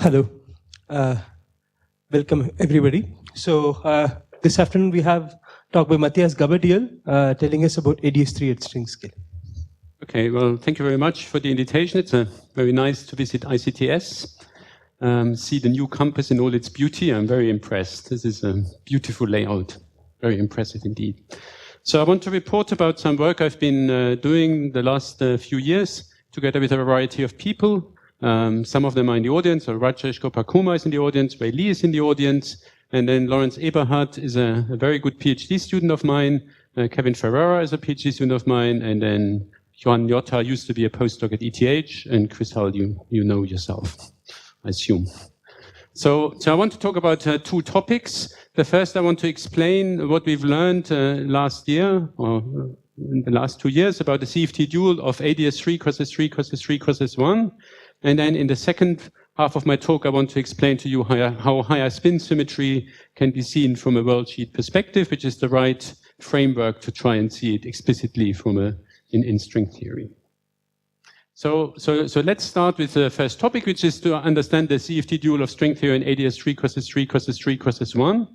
Hello. Welcome, everybody. So this afternoon we have talk by Matthias Gaberdiel telling us about AdS3 at string scale. Okay, well, thank you very much for the invitation. It's very nice to visit ICTS, see the new campus in all its beauty. I'm very impressed. This is a beautiful layout, very impressive indeed. So I want to report about some work I've been doing the last few years together with a variety of people. Some of them are in the audience, so Rajesh Gopakumar is in the audience, Ray Lee is in the audience, and then Lawrence Eberhardt is a very good PhD student of mine, Kevin Ferreira is a PhD student of mine, and then Johan Jotta used to be a postdoc at ETH, and Chris Hull, you know yourself, I assume. So I want to talk about two topics. The first, I want to explain what we've learned last year, or in the last 2 years, about the CFT dual of AdS3 cross S3 cross S3 cross S1. And then in the second half of my talk, I want to explain to you how higher spin symmetry can be seen from a worldsheet perspective, which is the right framework to try and see it explicitly from in string theory. So let's start with the first topic, which is to understand the CFT dual of string theory in AdS3 cross S3 cross S3 cross S1.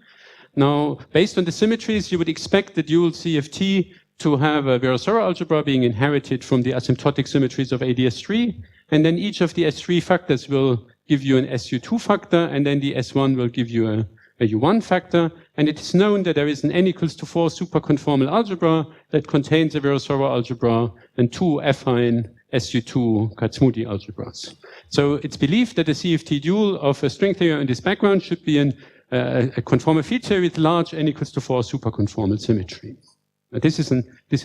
Now, based on the symmetries, you would expect the dual CFT to have a Virasoro algebra being inherited from the asymptotic symmetries of AdS3. And then each of the S3 factors will give you an SU2 factor, and then the S1 will give you a U1 factor. And it is known that there is an n equals to 4 superconformal algebra that contains a Virasoro algebra and two affine SU2 Kac-Moody algebras. So it's believed that the CFT dual of a string theory in this background should be a conformal field theory with large n equals to 4 superconformal symmetry. This is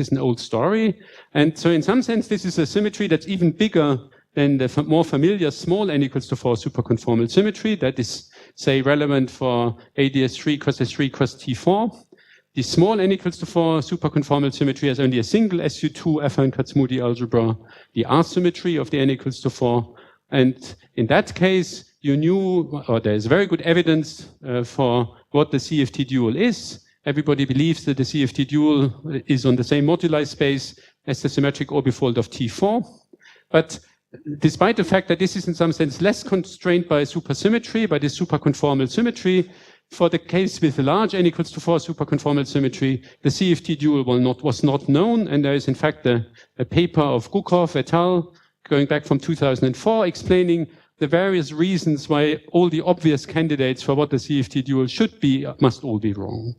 an old story. And so in some sense, this is a symmetry that's even bigger than the more familiar small n equals to 4 superconformal symmetry that is, say, relevant for AdS3 cross S3 cross T4. The small n equals to 4 superconformal symmetry has only a single SU2 affine Kac-Moody algebra, the R symmetry of the n equals to 4. And in that case, you knew, or there's very good evidence for what the CFT dual is. Everybody believes that the CFT dual is on the same moduli space as the symmetric orbifold of T4. But despite the fact that this is in some sense less constrained by supersymmetry, by this superconformal symmetry, for the case with the large n equals to 4 superconformal symmetry, the CFT dual was not known, and there is in fact a paper of Gukov et al. Going back from 2004 explaining the various reasons why all the obvious candidates for what the CFT dual should be must all be wrong.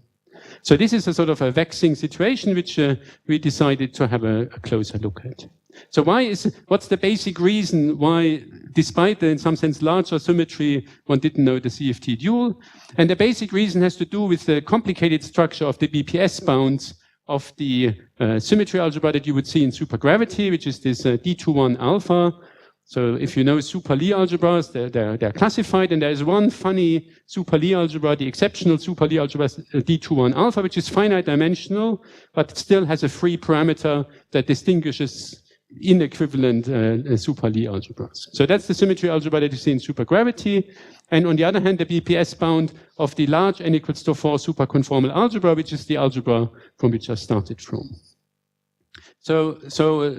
So this is a sort of a vexing situation which we decided to have a closer look at. So what's the basic reason why, despite the, in some sense, larger symmetry, one didn't know the CFT dual? And the basic reason has to do with the complicated structure of the BPS bounds of the symmetry algebra that you would see in supergravity, which is this D21 alpha. So if you know super Lie algebras, they're classified, and there is one funny super Lie algebra, the exceptional super Lie algebra D21 alpha, which is finite dimensional, but it still has a free parameter that distinguishes inequivalent super Lie algebras. So that's the symmetry algebra that you see in supergravity. And on the other hand, the BPS bound of the large n equals to 4 superconformal algebra, which is the algebra from which I started from. So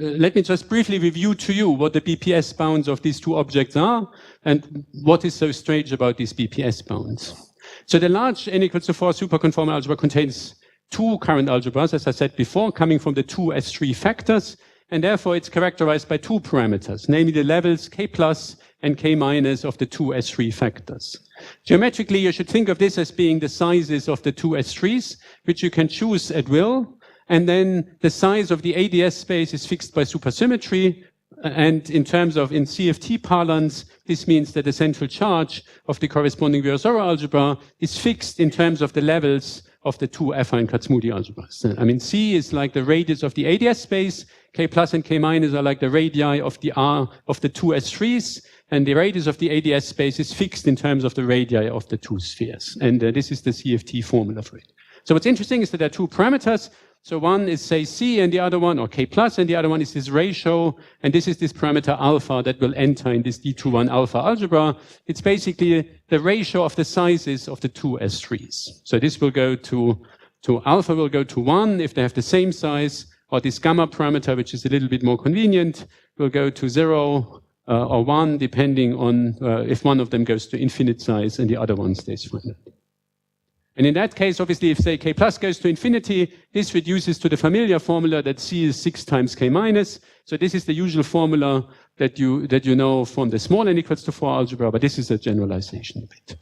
let me just briefly review to you what the BPS bounds of these two objects are and what is so strange about these BPS bounds. So the large n equals to 4 superconformal algebra contains two current algebras, as I said before, coming from the two S3 factors, and therefore it's characterized by two parameters, namely the levels k plus and k minus of the two S3 factors. Geometrically, you should think of this as being the sizes of the two S3s, which you can choose at will. And then the size of the AdS space is fixed by supersymmetry. And in terms of, in CFT parlance, this means that the central charge of the corresponding Virasoro algebra is fixed in terms of the levels of the two affine Kac-Moody algebras. I mean, C is like the radius of the AdS space, K plus and K minus are like the radii of the R of the two S3s, and the radius of the AdS space is fixed in terms of the radii of the two spheres. And this is the CFT formula for it. So what's interesting is that there are two parameters. So one is, say, C, and the other one, or K plus, and the other one is this ratio, and this is this parameter alpha that will enter in this D21 alpha algebra. It's basically the ratio of the sizes of the two S3s. So this will go to alpha will go to 1 if they have the same size, or this gamma parameter, which is a little bit more convenient, will go to 0 or 1, depending on if one of them goes to infinite size and the other one stays finite. And in that case, obviously, if say k plus goes to infinity, this reduces to the familiar formula that c is 6 times k minus. So this is the usual formula that you know from the small n equals to 4 algebra, but this is a generalization a bit.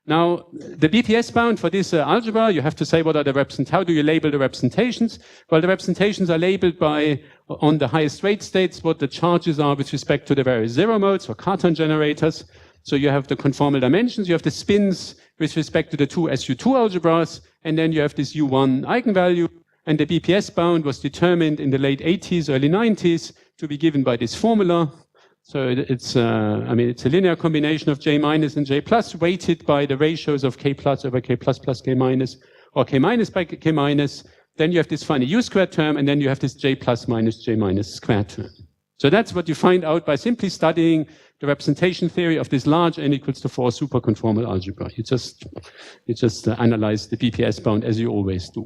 Now, the BPS bound for this algebra, you have to say what are the how do you label the representations? Well, the representations are labeled by, on the highest rate states, what the charges are with respect to the various zero modes or Cartan generators. So you have the conformal dimensions, you have the spins with respect to the two SU2 algebras, and then you have this U1 eigenvalue. And the BPS bound was determined in the late 80s, early 90s to be given by this formula. So it's a linear combination of J minus and J plus weighted by the ratios of K plus over K plus plus K minus, or K minus by K minus. Then you have this funny U squared term, and then you have this J plus minus J minus squared term. So that's what you find out by simply studying the representation theory of this large n equals to 4 superconformal algebra. You just analyze the BPS bound as you always do.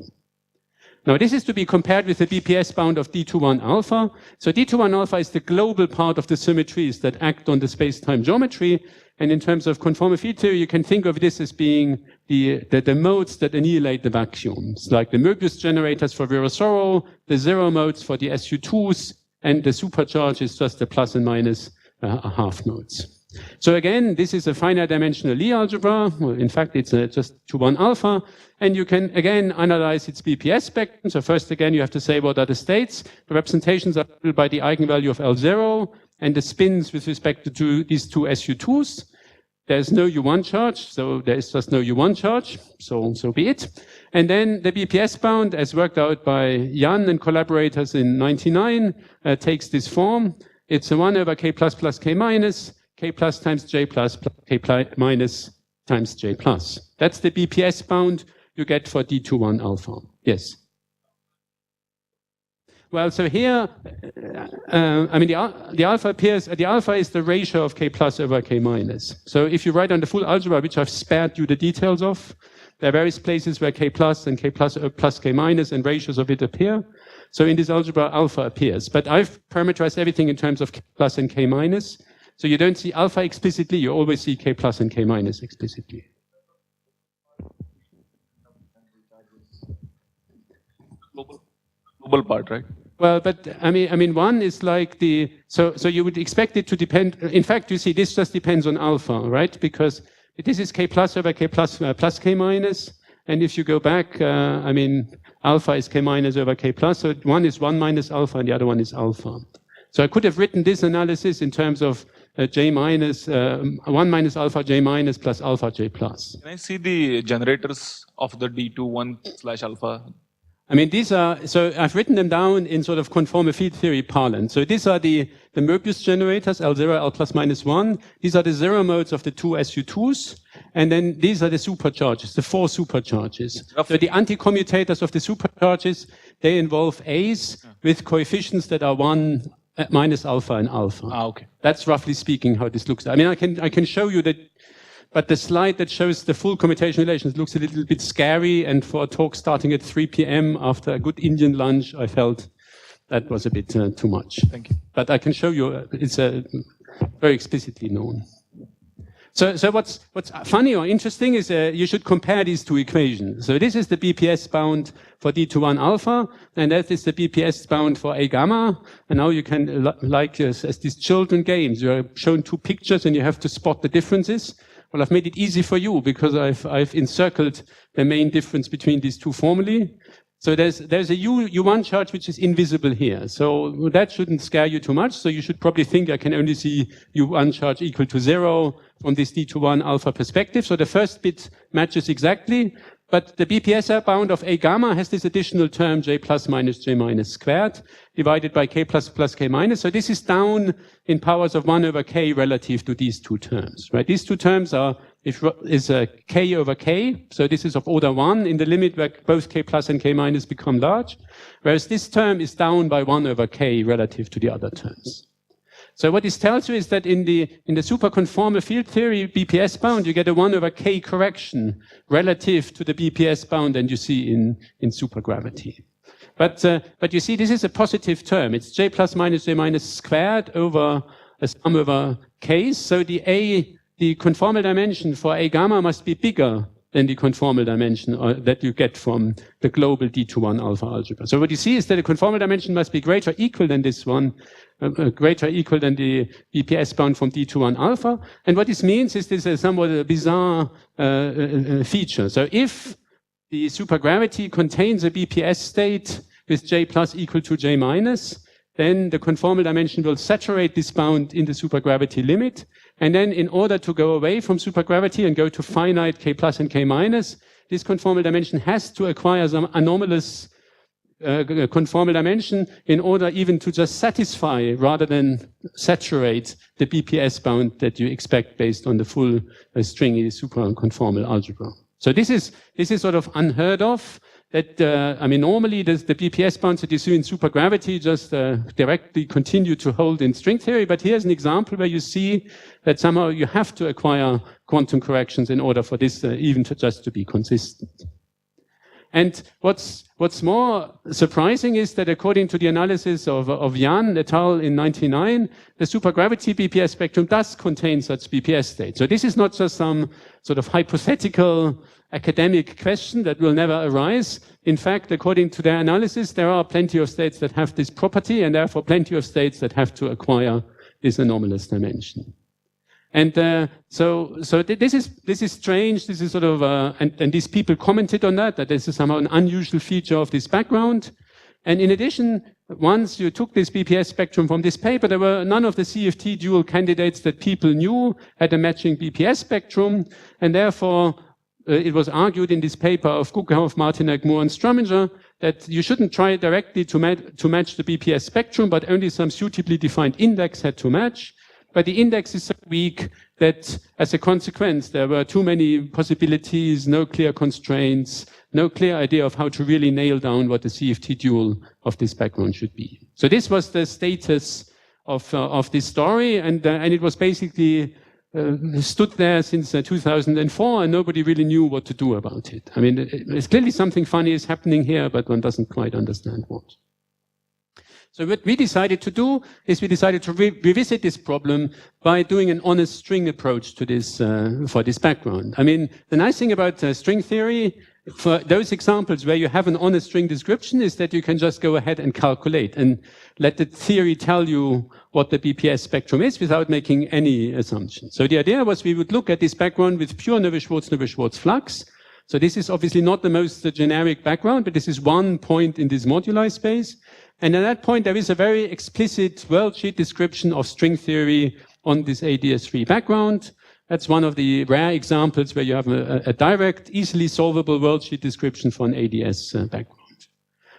Now, this is to be compared with the BPS bound of D21 alpha. So D21 alpha is the global part of the symmetries that act on the space-time geometry. And in terms of conformal field theory, you can think of this as being the modes that annihilate the vacuums, like the Möbius generators for Virasoro, the zero modes for the SU2s, and the supercharge is just the plus and minus half modes. So again, this is a finite dimensional Lie algebra. Well, in fact, it's just 2-1 alpha. And you can, again, analyze its BPS spectrum. So first, again, you have to say what are the states. The representations are labeled by the eigenvalue of L0 and the spins with respect to these two SU2s. There's no U1 charge, so there is just no U1 charge. So be it. And then the BPS bound, as worked out by Jan and collaborators in 99, takes this form. It's a 1 over K plus plus K minus, K plus times J plus K minus times J plus. That's the BPS bound you get for D21 alpha. Yes. Well, so here, the alpha appears, the alpha is the ratio of K plus over K minus. So if you write on the full algebra, which I've spared you the details of, there are various places where K plus and K plus plus K minus and ratios of it appear. So in this algebra, alpha appears. But I've parameterized everything in terms of K plus and K minus. So you don't see alpha explicitly, you always see K plus and K minus explicitly. Global part, right? Well, but I mean, one is like so you would expect it to depend. In fact, you see, this just depends on alpha, right? Because this is K plus over K plus plus K minus. And if you go back, alpha is K minus over K plus. So one is 1 minus alpha and the other one is alpha. So I could have written this analysis in terms of J minus, 1 minus alpha J minus plus alpha J plus. Can I see the generators of the D21/alpha? I mean, these are, so I've written them down in sort of conformal field theory parlance. So these are the Möbius generators, L0, L plus minus 1. These are the zero modes of the two SU2s. And then these are the supercharges, the 4 supercharges. So the anti-commutators of the supercharges, they involve A's with coefficients that are 1 minus alpha and alpha. Okay. That's roughly speaking how this looks. I mean, I can show you that. But the slide that shows the full commutation relations looks a little bit scary, and for a talk starting at 3 p.m. after a good Indian lunch, I felt that was a bit too much. Thank you. But I can show you, it's very explicitly known. So what's funny or interesting is you should compare these two equations. So this is the BPS bound for D21 alpha, and that is the BPS bound for A gamma. And now you can, as these children games, you are shown two pictures and you have to spot the differences. Well, I've made it easy for you because I've encircled the main difference between these two formulae. So there's a U1 charge which is invisible here. So that shouldn't scare you too much. So you should probably think I can only see U1 charge equal to 0 from this D21 alpha perspective. So the first bit matches exactly. But the BPS bound of A gamma has this additional term J plus minus J minus squared divided by K plus plus K minus. So this is down in powers of 1 over K relative to these two terms, right? These two terms is K over K. So this is of order 1 in the limit where both K plus and K minus become large. Whereas this term is down by 1 over K relative to the other terms. So what this tells you is that in the superconformal field theory BPS bound, you get a 1 over K correction relative to the BPS bound that you see in supergravity. But you see, this is a positive term. It's J plus minus J minus squared over a sum over Ks. So the conformal dimension for A gamma must be bigger than the conformal dimension that you get from the global D21 alpha algebra. So what you see is that the conformal dimension must be greater or equal than this one, greater or equal than the BPS bound from D21 alpha. And what this means is this is somewhat a bizarre feature. So if the supergravity contains a BPS state with J plus equal to J minus, then the conformal dimension will saturate this bound in the supergravity limit. And then in order to go away from supergravity and go to finite K plus and K minus, this conformal dimension has to acquire some anomalous conformal dimension in order even to just satisfy rather than saturate the BPS bound that you expect based on the full stringy superconformal algebra. So this is sort of unheard of. That, I mean, normally the BPS bounds that you see in supergravity just directly continue to hold in string theory. But here's an example where you see that somehow you have to acquire quantum corrections in order for this even just to be consistent. And what's more surprising is that according to the analysis of Jan et al. In 1999, the supergravity BPS spectrum does contain such BPS states. So this is not just some sort of hypothetical academic question that will never arise. In fact, according to their analysis, there are plenty of states that have this property and therefore plenty of states that have to acquire this anomalous dimension. And so this is strange. This is sort of and these people commented on that this is somehow an unusual feature of this background. And in addition, once you took this BPS spectrum from this paper, there were none of the CFT dual candidates that people knew had a matching BPS spectrum, and therefore it was argued in this paper of Guggenhoff, Martinek, Moore, and Strominger that you shouldn't try directly to match the BPS spectrum, but only some suitably defined index had to match. But the index is so weak that as a consequence, there were too many possibilities, no clear constraints, no clear idea of how to really nail down what the CFT dual of this background should be. So this was the status of this story, and it was basically stood there since 2004, and nobody really knew what to do about it. I mean, it's clearly something funny is happening here, but one doesn't quite understand what. So what we decided to do is we decided to revisit this problem by doing an honest string approach to this, for this background. I mean, the nice thing about string theory, for those examples where you have an honest string description, is that you can just go ahead and calculate and let the theory tell you what the BPS spectrum is without making any assumptions. So the idea was we would look at this background with pure Neveu-Schwarz flux. So this is obviously not the most generic background, but this is one point in this moduli space. And at that point, there is a very explicit worldsheet description of string theory on this AdS3 background. That's one of the rare examples where you have a direct, easily solvable worldsheet description for an AdS background.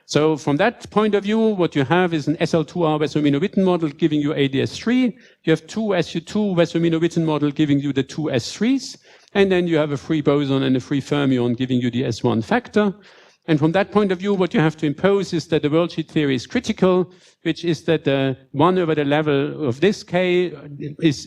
So from that point of view, what you have is an SL2R Wessel-Minowitten model giving you AdS3. You have two SU2 Wessel-Minowitten model giving you the two S3s. And then you have a free boson and a free fermion giving you the S1 factor. And from that point of view, what you have to impose is that the worldsheet theory is critical, which is that 1 over the level of this K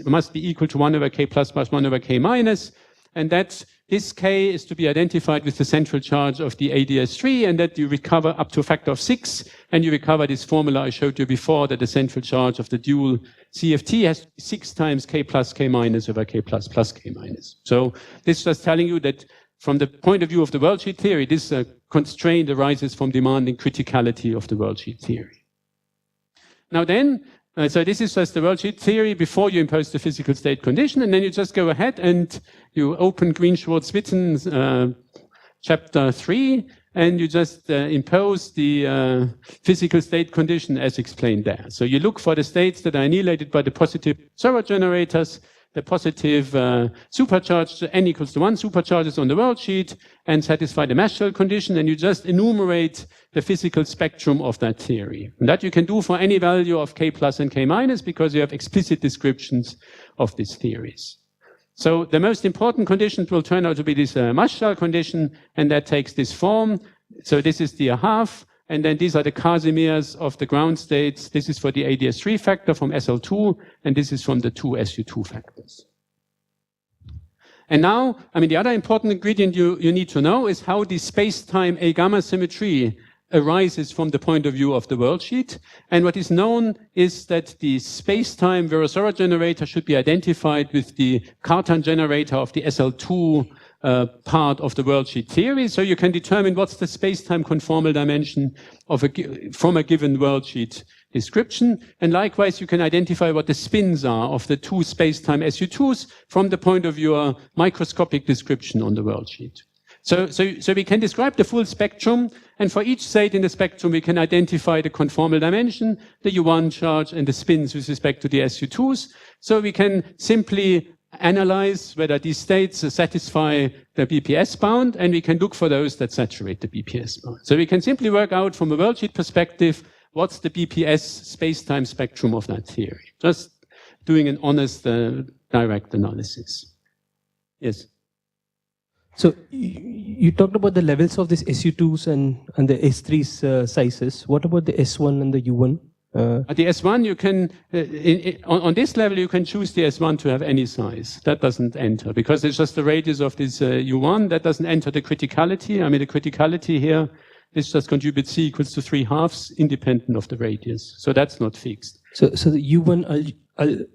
must be equal to 1 over K plus 1 over K minus, and that this K is to be identified with the central charge of the AdS3, and that you recover up to a factor of 6, and you recover this formula I showed you before, that the central charge of the dual CFT has 6 times K plus K minus over K plus K minus. So this is just telling you that from the point of view of the worldsheet theory, this constraint arises from demanding criticality of the worldsheet theory. Now then, so this is just the worldsheet theory before you impose the physical state condition, and then you just go ahead and you open Green-Schwarz-Witten's chapter 3, and you just impose the physical state condition as explained there. So you look for the states that are annihilated by the positive Suvrat generators, the positive supercharged n equals to 1 supercharges on the worldsheet, and satisfy the mass shell condition, and you just enumerate the physical spectrum of that theory. And that you can do for any value of K plus and K minus because you have explicit descriptions of these theories. So the most important condition will turn out to be this mass shell condition, and that takes this form. So this is the half. And then these are the Casimirs of the ground states. This is for the AdS3 factor from SL2, and this is from the two SU2 factors. And now, I mean, the other important ingredient you need to know is how the space-time A-gamma symmetry arises from the point of view of the worldsheet. And what is known is that the space-time Virasoro generator should be identified with the Cartan generator of the SL2 part of the worldsheet theory. So you can determine what's the space-time conformal dimension of from a given worldsheet description. And likewise, you can identify what the spins are of the two space-time SU2s from the point of your microscopic description on the worldsheet. So we can describe the full spectrum, and for each state in the spectrum, we can identify the conformal dimension, the U1 charge, and the spins with respect to the SU2s. So we can simply analyze whether these states satisfy the BPS bound, and we can look for those that saturate the BPS bound. So we can simply work out from a worldsheet perspective, what's the BPS space-time spectrum of that theory? Just doing an honest, direct analysis. Yes? So you talked about the levels of these SU2s and the S3's sizes. What about the S1 and the U1? At the S1, you can, on this level, you can choose the S1 to have any size. That doesn't enter, because it's just the radius of this U1. That doesn't enter the criticality. I mean, the criticality here, this just contributes C equals to 3/2 independent of the radius. So that's not fixed. So the U1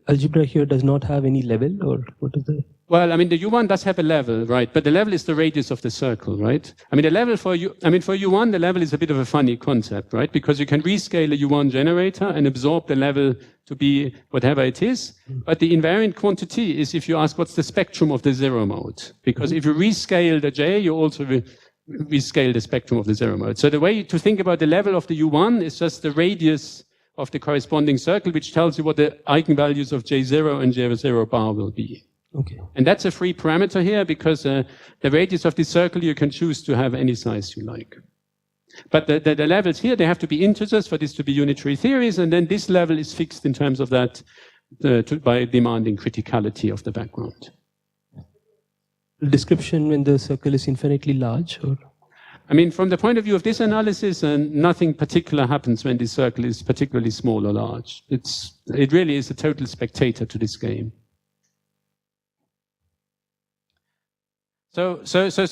algebra here does not have any level, or what is the... Well, I mean, the U1 does have a level, right? But the level is the radius of the circle, right? I mean, the level for U1, the level is a bit of a funny concept, right? Because you can rescale a U1 generator and absorb the level to be whatever it is. But the invariant quantity is if you ask what's the spectrum of the zero mode. Because if you rescale the J, you also rescale the spectrum of the zero mode. So the way to think about the level of the U1 is just the radius of the corresponding circle, which tells you what the eigenvalues of J0 and J0 bar will be. Okay. And that's a free parameter here, because the radius of this circle you can choose to have any size you like. But the levels here, they have to be integers for this to be unitary theories, and then this level is fixed in terms of that by demanding criticality of the background. Description when the circle is infinitely large, or? I mean, from the point of view of this analysis, nothing particular happens when this circle is particularly small or large. It really is a total spectator to this game. So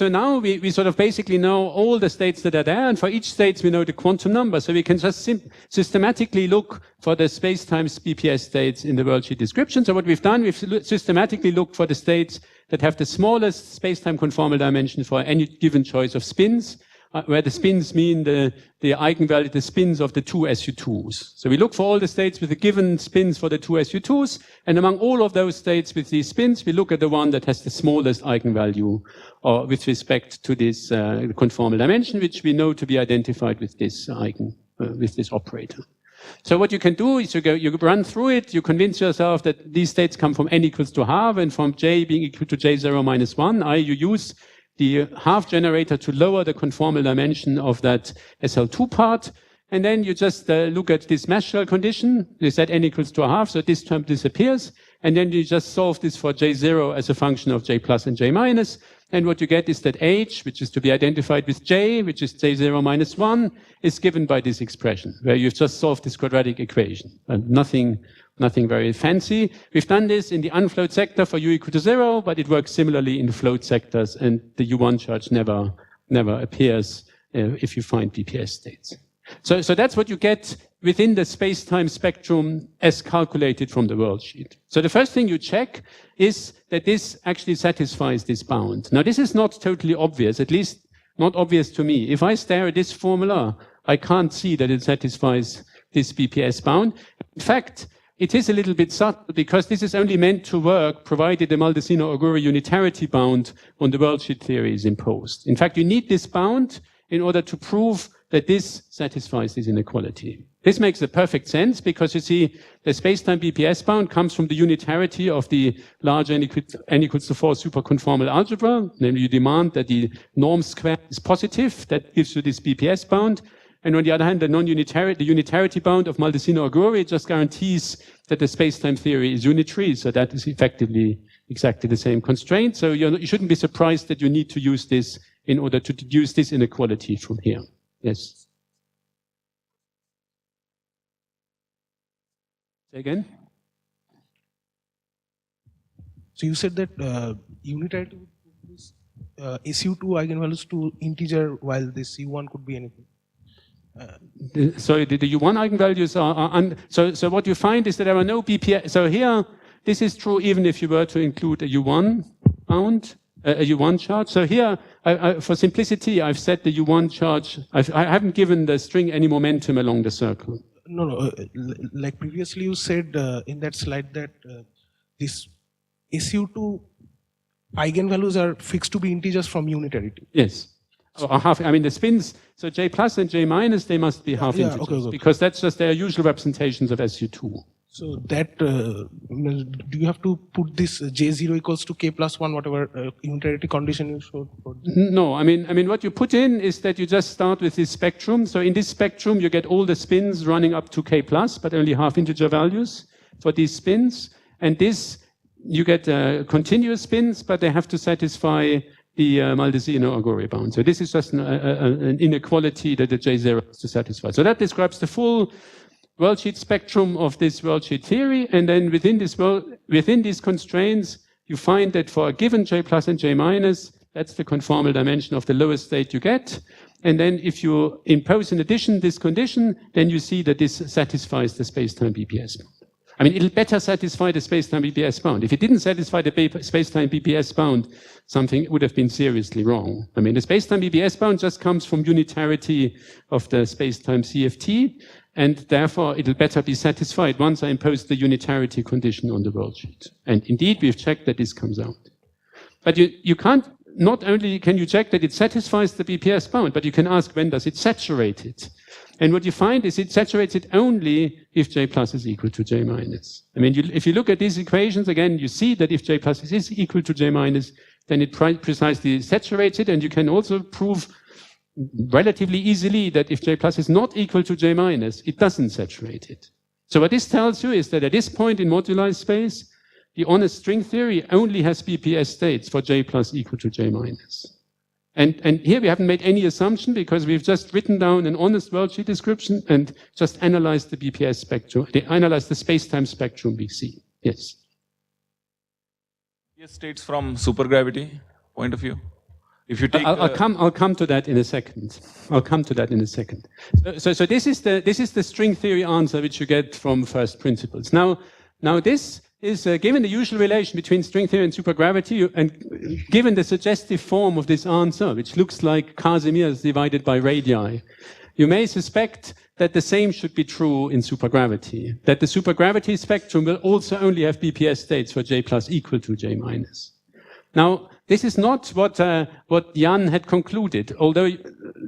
now we sort of basically know all the states that are there, and for each state we know the quantum number. So we can just systematically look for the space-time BPS states in the worldsheet description. So what we've done, we've systematically looked for the states that have the smallest space-time conformal dimension for any given choice of spins, where the spins mean the eigenvalue, the spins of the two SU2s. So we look for all the states with the given spins for the two SU2s, and among all of those states with these spins, we look at the one that has the smallest eigenvalue, or with respect to this conformal dimension, which we know to be identified with this with this operator. So what you can do is you run through it, you convince yourself that these states come from n equals to half, and from j being equal to j0 minus 1, you use the half generator to lower the conformal dimension of that SL2 part. And then you just look at this mesh shell condition. You set n equals to a half, so this term disappears. And then you just solve this for J0 as a function of J plus and J minus. And what you get is that H, which is to be identified with J, which is J0 minus 1, is given by this expression, where you've just solved this quadratic equation. And nothing very fancy. We've done this in the unfloat sector for U equal to 0, but it works similarly in the float sectors, and the U1 charge never appears if you find BPS states. So that's what you get within the space-time spectrum as calculated from the worldsheet. So the first thing you check is that this actually satisfies this bound. Now this is not totally obvious, at least not obvious to me. If I stare at this formula, I can't see that it satisfies this BPS bound. In fact, it is a little bit subtle, because this is only meant to work provided the Maldaceno-Oguri unitarity bound on the worldsheet theory is imposed. In fact, you need this bound in order to prove that this satisfies this inequality. This makes a perfect sense, because you see the space-time BPS bound comes from the unitarity of the large n equals to 4 superconformal algebra. Namely, you demand that the norm square is positive. That gives you this BPS bound. And on the other hand, the unitarity bound of Maldaceno-Oguri just guarantees that the space-time theory is unitary. So that is effectively exactly the same constraint. So you shouldn't be surprised that you need to use this in order to deduce this inequality from here. Yes. Say again? So you said that unitarity would put this SU2 eigenvalues to integer, while this U1 could be anything. So the U1 eigenvalues are so what you find is that there are no BPS. So here, this is true even if you were to include a U1 bound, a U1 charge. So here, for simplicity, I've set the U1 charge. I haven't given the string any momentum along the circle. No. Like previously you said in that slide that this SU2 eigenvalues are fixed to be integers from unitarity. Yes. Or half, I mean, the spins, so J plus and J minus, they must be half integers. Okay. Because that's just their usual representations of SU2. So that, do you have to put this J0 equals to K plus 1, whatever unitarity condition you showed? No, I mean, what you put in is that you just start with this spectrum. So in this spectrum, you get all the spins running up to K plus, but only half integer values for these spins. And this, you get continuous spins, but they have to satisfy the Maldaceno or Gore bound. So this is just an inequality that the J0 has to satisfy. So that describes the full worldsheet spectrum of this worldsheet theory, and then within these constraints, you find that for a given J plus and J minus, that's the conformal dimension of the lowest state you get. And then if you impose in addition this condition, then you see that this satisfies the spacetime BPS bound. I mean, it'll better satisfy the spacetime BPS bound. If it didn't satisfy the spacetime BPS bound, something would have been seriously wrong. I mean, the spacetime BPS bound just comes from unitarity of the spacetime CFT, and therefore it'll better be satisfied once I impose the unitarity condition on the worldsheet. And indeed, we've checked that this comes out. But you can't, not only can you check that it satisfies the BPS bound, but you can ask when does it saturate it. And what you find is it saturates it only if J plus is equal to J minus. I mean, if you look at these equations, again, you see that if J plus is equal to J minus, then it precisely saturates it. And you can also prove relatively easily that if J plus is not equal to J minus, it doesn't saturate it. So what this tells you is that at this point in moduli space, the honest string theory only has BPS states for J plus equal to J minus. And here we haven't made any assumption because we've just written down an honest worldsheet description and just analyzed the BPS spectrum, analyzed the space-time spectrum we see. Yes. BPS states from supergravity point of view. If you take, I'll come to that in a second. I'll come to that in a second. So this is the string theory answer which you get from first principles. Now this is given the usual relation between string theory and supergravity, and given the suggestive form of this answer, which looks like Casimirs divided by radii, you may suspect that the same should be true in supergravity, that the supergravity spectrum will also only have BPS states for J plus equal to J minus. Now, this is not what Jan had concluded. Although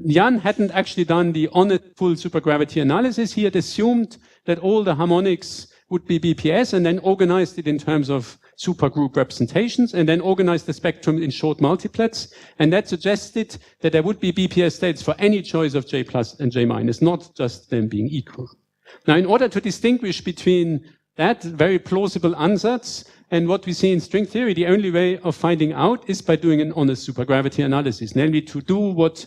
Jan hadn't actually done the honest full supergravity analysis, he had assumed that all the harmonics would be BPS and then organized it in terms of supergroup representations and then organized the spectrum in short multiplets. And that suggested that there would be BPS states for any choice of J plus and J minus, not just them being equal. Now, in order to distinguish between that very plausible ansatz and what we see in string theory, the only way of finding out is by doing an honest supergravity analysis, namely to do what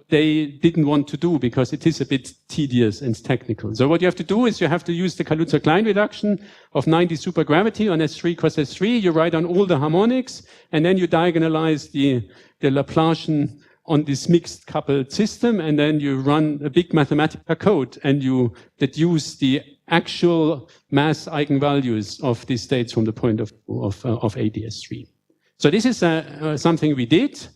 they didn't want to do because it is a bit tedious and technical. So what you have to do is you have to use the Kaluza-Klein reduction of 90 supergravity on S3 cross S3. You write down all the harmonics and then you diagonalize the Laplacian on this mixed coupled system, and then you run a big mathematical code and you deduce the actual mass eigenvalues of these states from the point of AdS3. So this is something we did.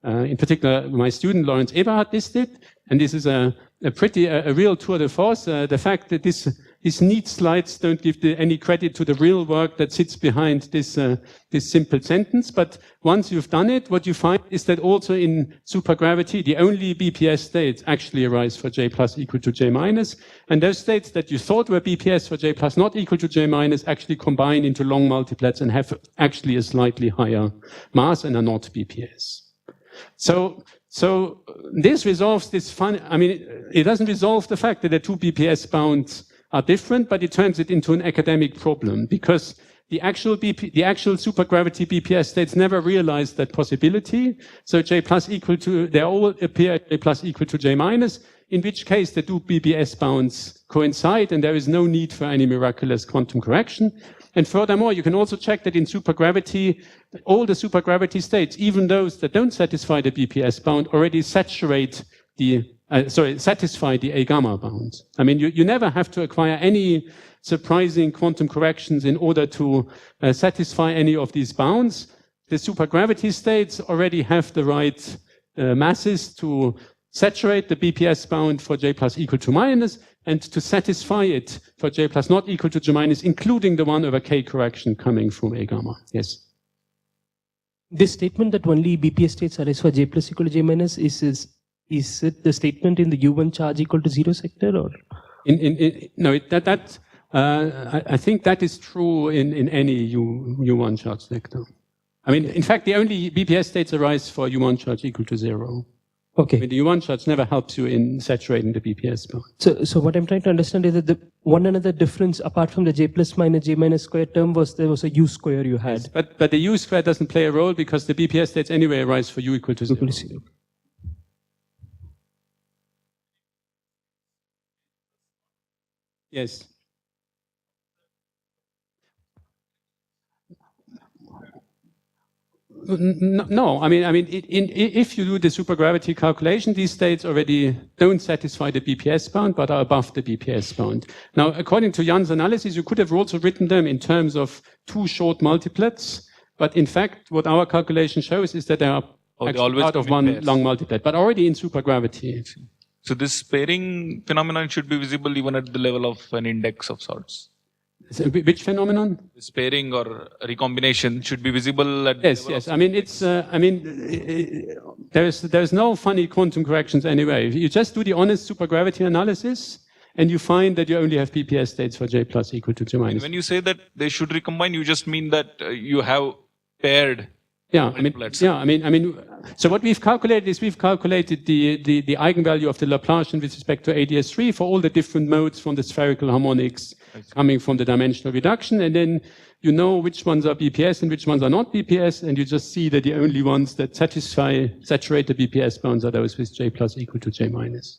In particular, my student Lawrence Eberhard did, and this is a real tour de force. The fact that these neat slides don't give any credit to the real work that sits behind this simple sentence. But once you've done it, what you find is that also in supergravity, the only BPS states actually arise for J plus equal to J minus, and those states that you thought were BPS for J plus not equal to J minus actually combine into long multiplets and have actually a slightly higher mass and are not BPS. So this resolves this fun. I mean, it doesn't resolve the fact that the two BPS bounds are different, but it turns it into an academic problem because the actual supergravity BPS states never realized that possibility. So J plus equal to, they all appear at J plus equal to J minus, in which case the two BPS bounds coincide and there is no need for any miraculous quantum correction. And furthermore, you can also check that in supergravity, all the supergravity states, even those that don't satisfy the BPS bound, already saturate the satisfy the A gamma bound. I mean, you never have to acquire any surprising quantum corrections in order to satisfy any of these bounds. The supergravity states already have the right masses to saturate the BPS bound for J plus equal to minus, and to satisfy it for J plus not equal to J minus, including the 1 over K correction coming from A gamma. Yes. This statement that only BPS states arise for J plus equal to J minus, is it the statement in the U1 charge equal to 0 sector, or? No, I think that is true in any U1 charge sector. I mean, in fact, the only BPS states arise for U1 charge equal to 0. Okay. I mean, the U1 charge never helps you in saturating the BPS bound. So what I'm trying to understand is that the one another difference apart from the J plus minus J minus square term was there was a U square you had. Yes, but the U square doesn't play a role because the BPS states anyway arise for U equal to 0. Yes. No, I mean, if you do the supergravity calculation, these states already don't satisfy the BPS bound, but are above the BPS bound. Now, according to Jan's analysis, you could have also written them in terms of 2 short multiplets, but in fact, what our calculation shows is that they are actually part of 1 long multiplet, but already in supergravity. So this pairing phenomenon should be visible even at the level of an index of sorts. So which phenomenon? This pairing or recombination should be visible at yes, yes. I mean, it's. There's no funny quantum corrections anyway. You just do the honest supergravity analysis, and you find that you only have BPS states for J plus equal to J minus. When you say that they should recombine, you just mean that you have paired. Yeah, I mean, so what we've calculated is we've calculated the eigenvalue of the Laplacian with respect to AdS3 for all the different modes from the spherical harmonics coming from the dimensional reduction, and then you know which ones are BPS and which ones are not BPS, and you just see that the only ones that saturate the BPS bounds are those with J plus equal to J minus.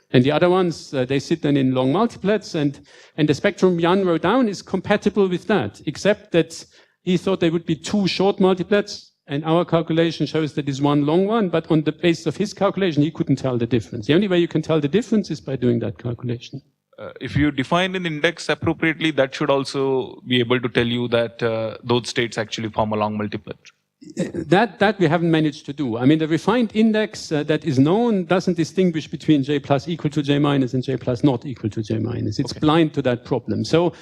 And the other ones, they sit then in long multiplets, and the spectrum Jan wrote down is compatible with that, except that he thought there would be 2 short multiplets, and our calculation shows that is 1 long one, but on the basis of his calculation, he couldn't tell the difference. The only way you can tell the difference is by doing that calculation. If you define an index appropriately, that should also be able to tell you that those states actually form a long multiplet. That we haven't managed to do. I mean, the refined index that is known doesn't distinguish between J plus equal to J minus and J plus not equal to J minus. It's blind to that problem. So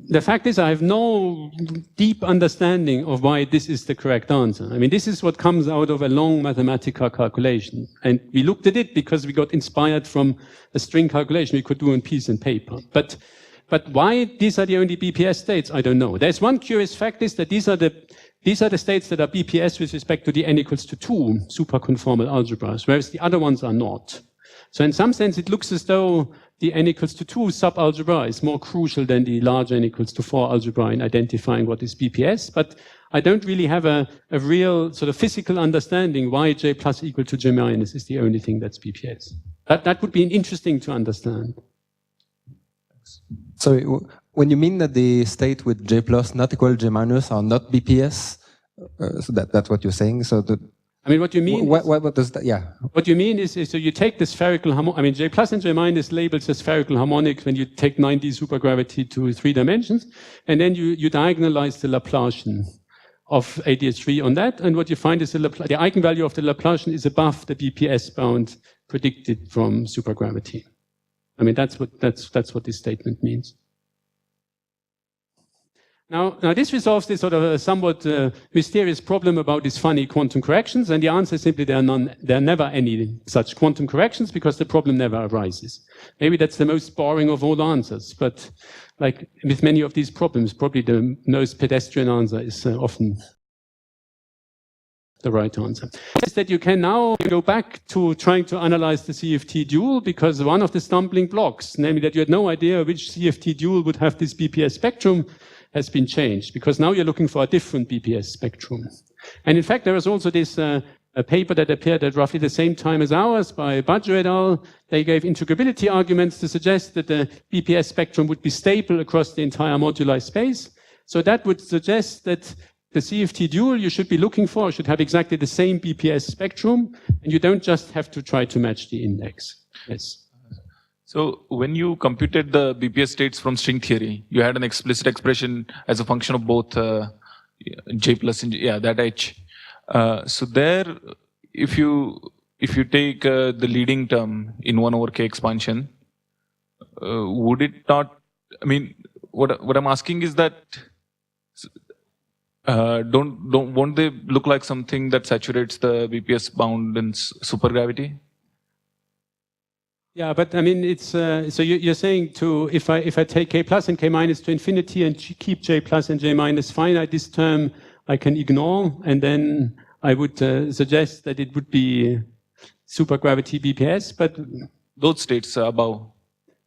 the fact is, I have no deep understanding of why this is the correct answer. I mean, this is what comes out of a long mathematical calculation. And we looked at it because we got inspired from a string calculation we could do on piece and paper. But why these are the only BPS states, I don't know. There's one curious fact is that these are the states that are BPS with respect to the n equals to 2 superconformal algebras, whereas the other ones are not. So in some sense, it looks as though the n equals to 2 subalgebra is more crucial than the large n equals to 4 algebra in identifying what is BPS. But I don't really have a real sort of physical understanding why J plus equal to J minus is the only thing that's BPS. That would be interesting to understand. So when you mean that the state with J plus not equal to J minus are not BPS, so that's what you're saying. So I mean, what you mean? What does that? Yeah. What you mean is so you take the spherical harmonic. I mean, J plus and J minus labels as spherical harmonics when you take 9D supergravity to 3 dimensions, and then you diagonalize the Laplacian of AdS3 on that, and what you find is the eigenvalue of the Laplacian is above the BPS bound predicted from supergravity. I mean, that's what this statement means. Now this resolves this sort of a somewhat mysterious problem about these funny quantum corrections, and the answer is simply there are never any such quantum corrections because the problem never arises. Maybe that's the most boring of all answers, but like with many of these problems, probably the most pedestrian answer is often the right answer. Is that you can now go back to trying to analyze the CFT dual, because one of the stumbling blocks, namely that you had no idea which CFT dual would have this BPS spectrum, has been changed, because now you're looking for a different BPS spectrum. And in fact, there was also this a paper that appeared at roughly the same time as ours by Basu et al. They gave integrability arguments to suggest that the BPS spectrum would be stable across the entire moduli space. So that would suggest that the CFT dual you should be looking for should have exactly the same BPS spectrum, and you don't just have to try to match the index. Yes. So when you computed the BPS states from string theory, you had an explicit expression as a function of both J plus and J, that H. So there, if you take the leading term in 1 over K expansion, would it not? I mean, what I'm asking is that won't they look like something that saturates the BPS bound in supergravity? Yeah, but I mean, it's so you're saying to if I take K plus and K minus to infinity and keep J plus and J minus finite, this term I can ignore, and then I would suggest that it would be supergravity BPS, but those states above.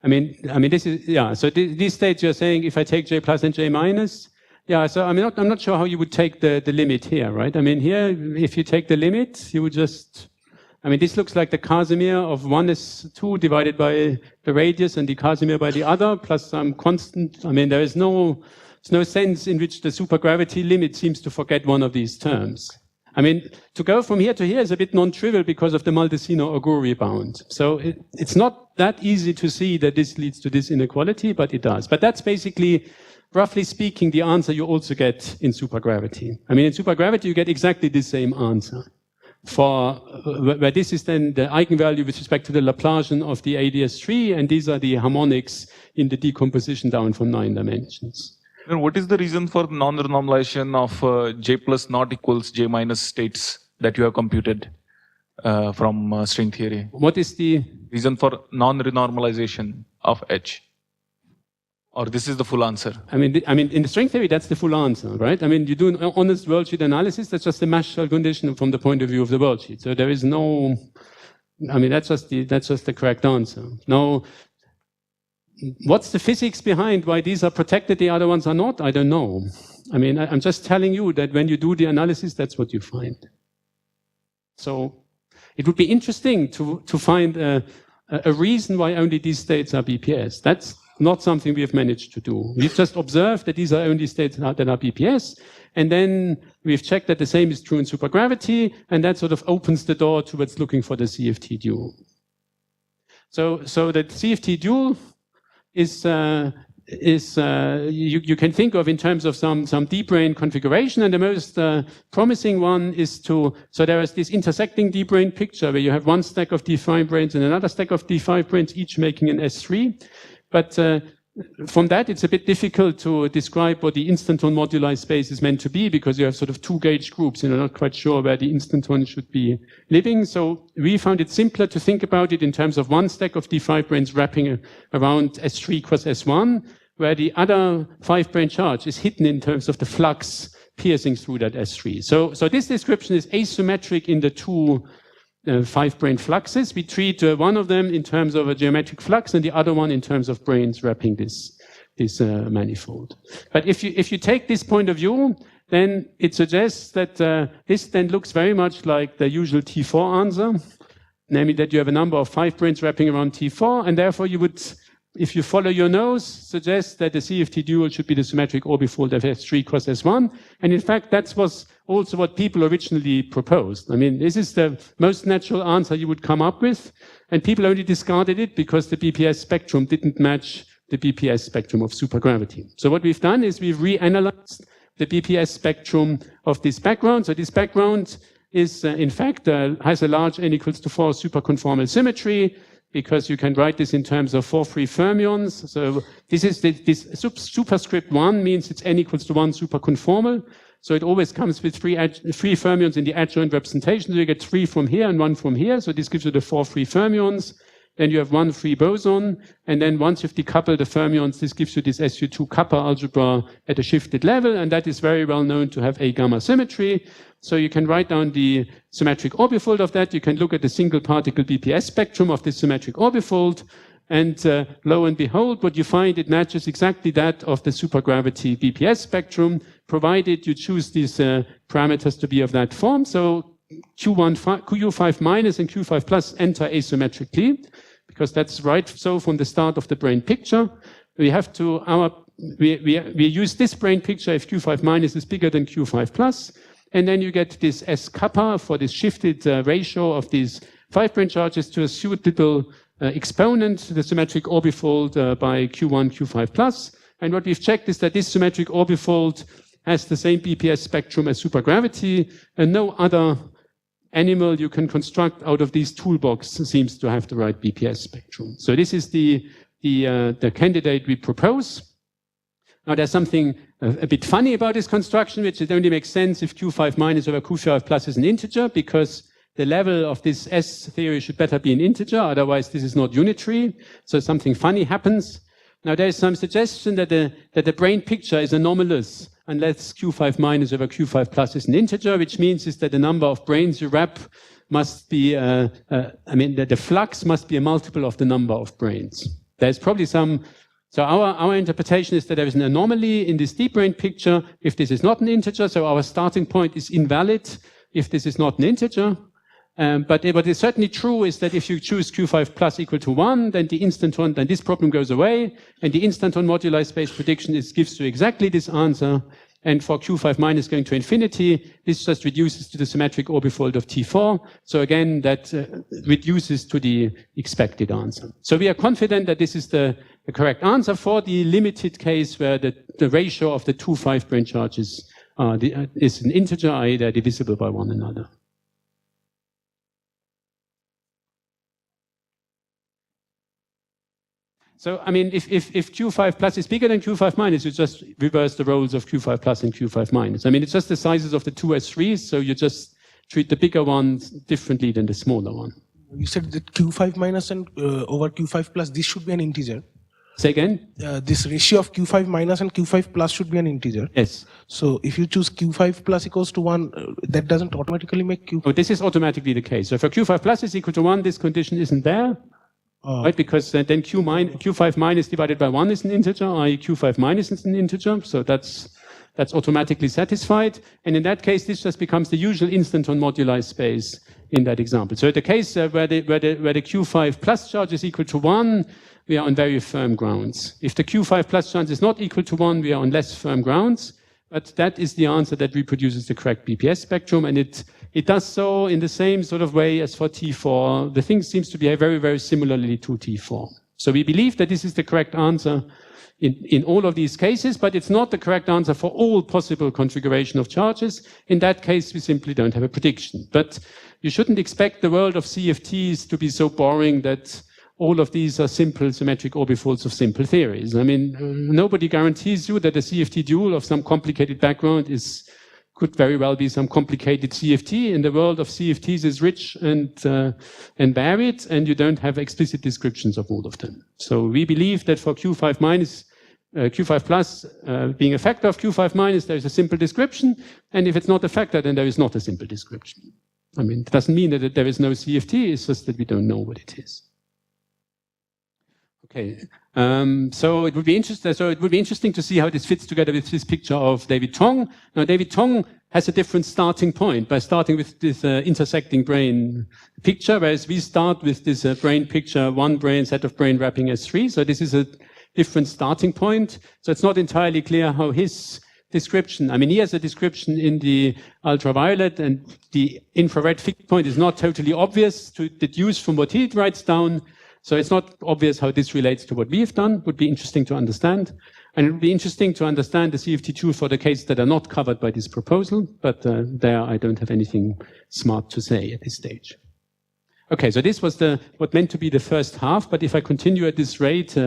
I mean, this is, yeah, so these states you're saying if I take J plus and J minus, yeah, so I'm not sure how you would take the limit here, right? I mean, here, if you take the limit, you would just, I mean, this looks like the Casimir of 1s2 divided by the radius and the Casimir by the other, plus some constant. I mean, there's no sense in which the supergravity limit seems to forget one of these terms. I mean, to go from here to here is a bit non-trivial because of the Maldaceno-Auguri bound. So it's not that easy to see that this leads to this inequality, but it does. But that's basically, roughly speaking, the answer you also get in supergravity. I mean, in supergravity, you get exactly the same answer. For where this is then the eigenvalue with respect to the Laplacian of the AdS3, and these are the harmonics in the decomposition down from 9 dimensions. And what is the reason for non-renormalization of J plus not equals J minus states that you have computed from string theory? What is the reason for non-renormalization of H? Or this is the full answer? I mean, in the string theory, that's the full answer, right? I mean, you do an honest worldsheet analysis. That's just a Maschel condition from the point of view of the worldsheet. So there is no, I mean, that's just the correct answer. Now, what's the physics behind why these are protected, the other ones are not? I don't know. I mean, I'm just telling you that when you do the analysis, that's what you find. So it would be interesting to find a reason why only these states are BPS. That's not something we have managed to do. We've just observed that these are only states that are BPS, and then we've checked that the same is true in supergravity, and that sort of opens the door towards looking for the CFT dual. So the CFT dual is you can think of in terms of some deep brane configuration, and the most promising one is so there is this intersecting deep brane picture where you have one stack of D5 branes and another stack of D5 branes, each making an S3. But from that, it's a bit difficult to describe what the instanton moduli space is meant to be, because you have sort of two gauge groups, and you're not quite sure where the instanton should be living. So we found it simpler to think about it in terms of one stack of D5 branes wrapping around S3 cross S1, where the other 5 brane charge is hidden in terms of the flux piercing through that S3. So this description is asymmetric in the two 5 brane fluxes. We treat one of them in terms of a geometric flux and the other one in terms of branes wrapping this manifold. But if you take this point of view, then it suggests that this then looks very much like the usual T4 answer, namely that you have a number of 5 branes wrapping around T4, and therefore you would, if you follow your nose, suggest that the CFT dual should be the symmetric orbifold of S3 cross S1. And in fact, that was also what people originally proposed. I mean, this is the most natural answer you would come up with. And people only discarded it because the BPS spectrum didn't match the BPS spectrum of supergravity. So what we've done is we've reanalyzed the BPS spectrum of this background. So this background is, in fact, has a large n equals to 4 superconformal symmetry, because you can write this in terms of 4 free fermions. So this is this superscript 1 means it's n equals to 1 superconformal. So it always comes with three fermions in the adjoint representation. So you get 3 from here and 1 from here. So this gives you the 4 free fermions. Then you have 1 free boson. And then once you've decoupled the fermions, this gives you this SU2 kappa algebra at a shifted level. And that is very well known to have A gamma symmetry. So you can write down the symmetric orbifold of that. You can look at the single particle BPS spectrum of this symmetric orbifold. And lo and behold, what you find, it matches exactly that of the supergravity BPS spectrum, provided you choose these parameters to be of that form. So QU5 minus and Q5 plus enter asymmetrically, because that's right so from the start of the brane picture. We have to, our we use this brane picture if Q5 minus is bigger than Q5 plus, and then you get this S kappa for this shifted ratio of these 5 brane charges to a suitable exponent, the symmetric orbifold by Q1, Q5 plus. And what we've checked is that this symmetric orbifold has the same BPS spectrum as supergravity, and no other animal you can construct out of these toolbox seems to have the right BPS spectrum. So this is the candidate we propose. Now there's something a bit funny about this construction, which it only makes sense if Q5 minus over Q5 plus is an integer, because the level of this S theory should better be an integer, otherwise this is not unitary. So something funny happens. Now there is some suggestion that the brane picture is anomalous unless Q5 minus over Q5 plus is an integer, which means is that the number of branes you wrap must be, the flux must be a multiple of the number of branes. There's probably some, so our interpretation is that there is an anomaly in this deep brane picture if this is not an integer, so our starting point is invalid if this is not an integer. But what is certainly true is that if you choose Q5 plus equal to 1, then the instanton, then this problem goes away, and the instanton moduli space prediction gives you exactly this answer. And for Q5 minus going to infinity, this just reduces to the symmetric orbifold of T4. So again, that reduces to the expected answer. So we are confident that this is the correct answer for the limited case where the ratio of the two 5 brane charges is an integer, i.e. they're divisible by one another. So, I mean, if Q5 plus is bigger than Q5 minus, you just reverse the roles of Q5 plus and Q5 minus. I mean, it's just the sizes of the two S3s, so you just treat the bigger ones differently than the smaller one. You said that Q5 minus and over Q5 plus, this should be an integer. Say again? This ratio of Q5 minus and Q5 plus should be an integer. Yes. So if you choose Q5 plus equals to 1, that doesn't automatically make Q5. Oh, this is automatically the case. So if Q5 plus is equal to 1, this condition isn't there. Right, because then Q5 minus divided by 1 is an integer, i.e. Q5 minus is an integer, so that's automatically satisfied. And in that case, this just becomes the usual instanton moduli space in that example. So the case where the Q5 plus charge is equal to 1, we are on very firm grounds. If the Q5 plus charge is not equal to 1, we are on less firm grounds. But that is the answer that reproduces the correct BPS spectrum, and it does so in the same sort of way as for T4. The thing seems to behave very, very similarly to T4. So we believe that this is the correct answer in all of these cases, but it's not the correct answer for all possible configuration of charges. In that case, we simply don't have a prediction. But you shouldn't expect the world of CFTs to be so boring that all of these are simple symmetric orbifolds of simple theories. I mean, nobody guarantees you that a CFT dual of some complicated background could very well be some complicated CFT. In the world of CFTs is rich and varied, and you don't have explicit descriptions of all of them. So we believe that for Q5 minus, Q5 plus being a factor of Q5 minus, there is a simple description, and if it's not a factor, then there is not a simple description. I mean, it doesn't mean that there is no CFT, it's just that we don't know what it is. Okay, so it would be interesting to see how this fits together with this picture of David Tong. Now, David Tong has a different starting point by starting with this intersecting brane picture, whereas we start with this brane picture, one brane set of brane wrapping S3. So this is a different starting point. So it's not entirely clear how his description, I mean, he has a description in the ultraviolet, and the infrared fixed point is not totally obvious to deduce from what he writes down. So it's not obvious how this relates to what we have done. Would be interesting to understand. And it would be interesting to understand the CFT2 for the cases that are not covered by this proposal, but there I don't have anything smart to say at this stage. Okay, so this was what meant to be the first half, but if I continue at this rate,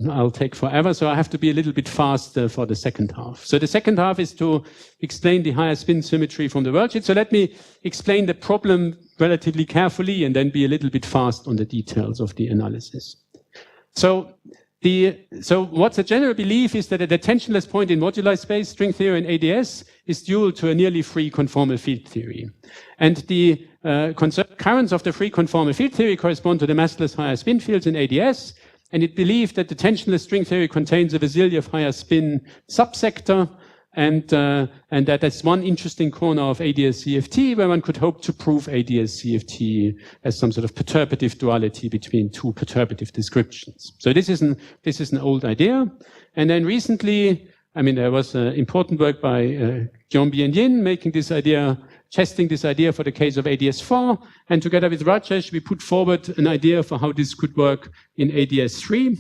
I'll take forever, so I have to be a little bit fast for the second half. So the second half is to explain the higher spin symmetry from the worldsheet. So let me explain the problem relatively carefully and then be a little bit fast on the details of the analysis. So what's a general belief is that at a tensionless point in moduli space, string theory and AdS is dual to a nearly free conformal field theory. And the conserved currents of the free conformal field theory correspond to the massless higher spin fields in AdS. And it believed that the tensionless string theory contains a Vassiljev higher spin subsector, And that is one interesting corner of AdS-CFT where one could hope to prove AdS-CFT as some sort of perturbative duality between two perturbative descriptions. So this is an old idea. And then recently, I mean, there was important work by Gyombi and Yin making this idea, testing this idea for the case of AdS4. And together with Rajesh, we put forward an idea for how this could work in AdS3.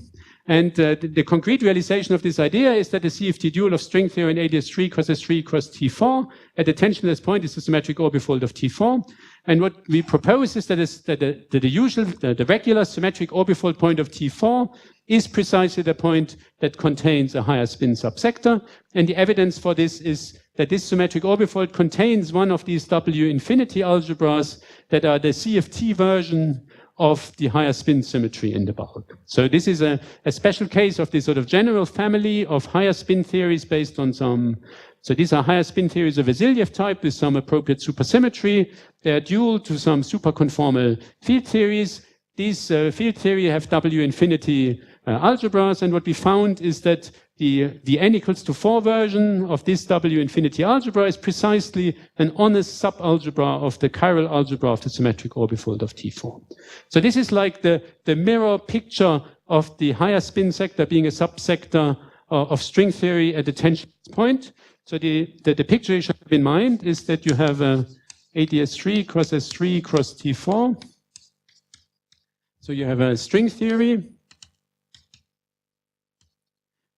And the concrete realization of this idea is that the CFT dual of string theory in AdS3 cross S3 cross T4 at the tensionless point is the symmetric orbifold of T4. And what we propose is that the regular symmetric orbifold point of T4 is precisely the point that contains a higher spin subsector. And the evidence for this is that this symmetric orbifold contains one of these W infinity algebras that are the CFT version of the higher spin symmetry in the bulk. So this is a special case of this sort of general family of higher spin theories based on some, so these are higher spin theories of Vasiljev type with some appropriate supersymmetry. They are dual to some superconformal field theories. These field theory have W infinity algebras, and what we found is that the n equals to 4 version of this W infinity algebra is precisely an honest subalgebra of the chiral algebra of the symmetric orbifold of T4. So this is like the mirror picture of the higher spin sector being a subsector of string theory at the tension point. So the picture you should have in mind is that you have AdS3 cross S3 cross T4. So you have a string theory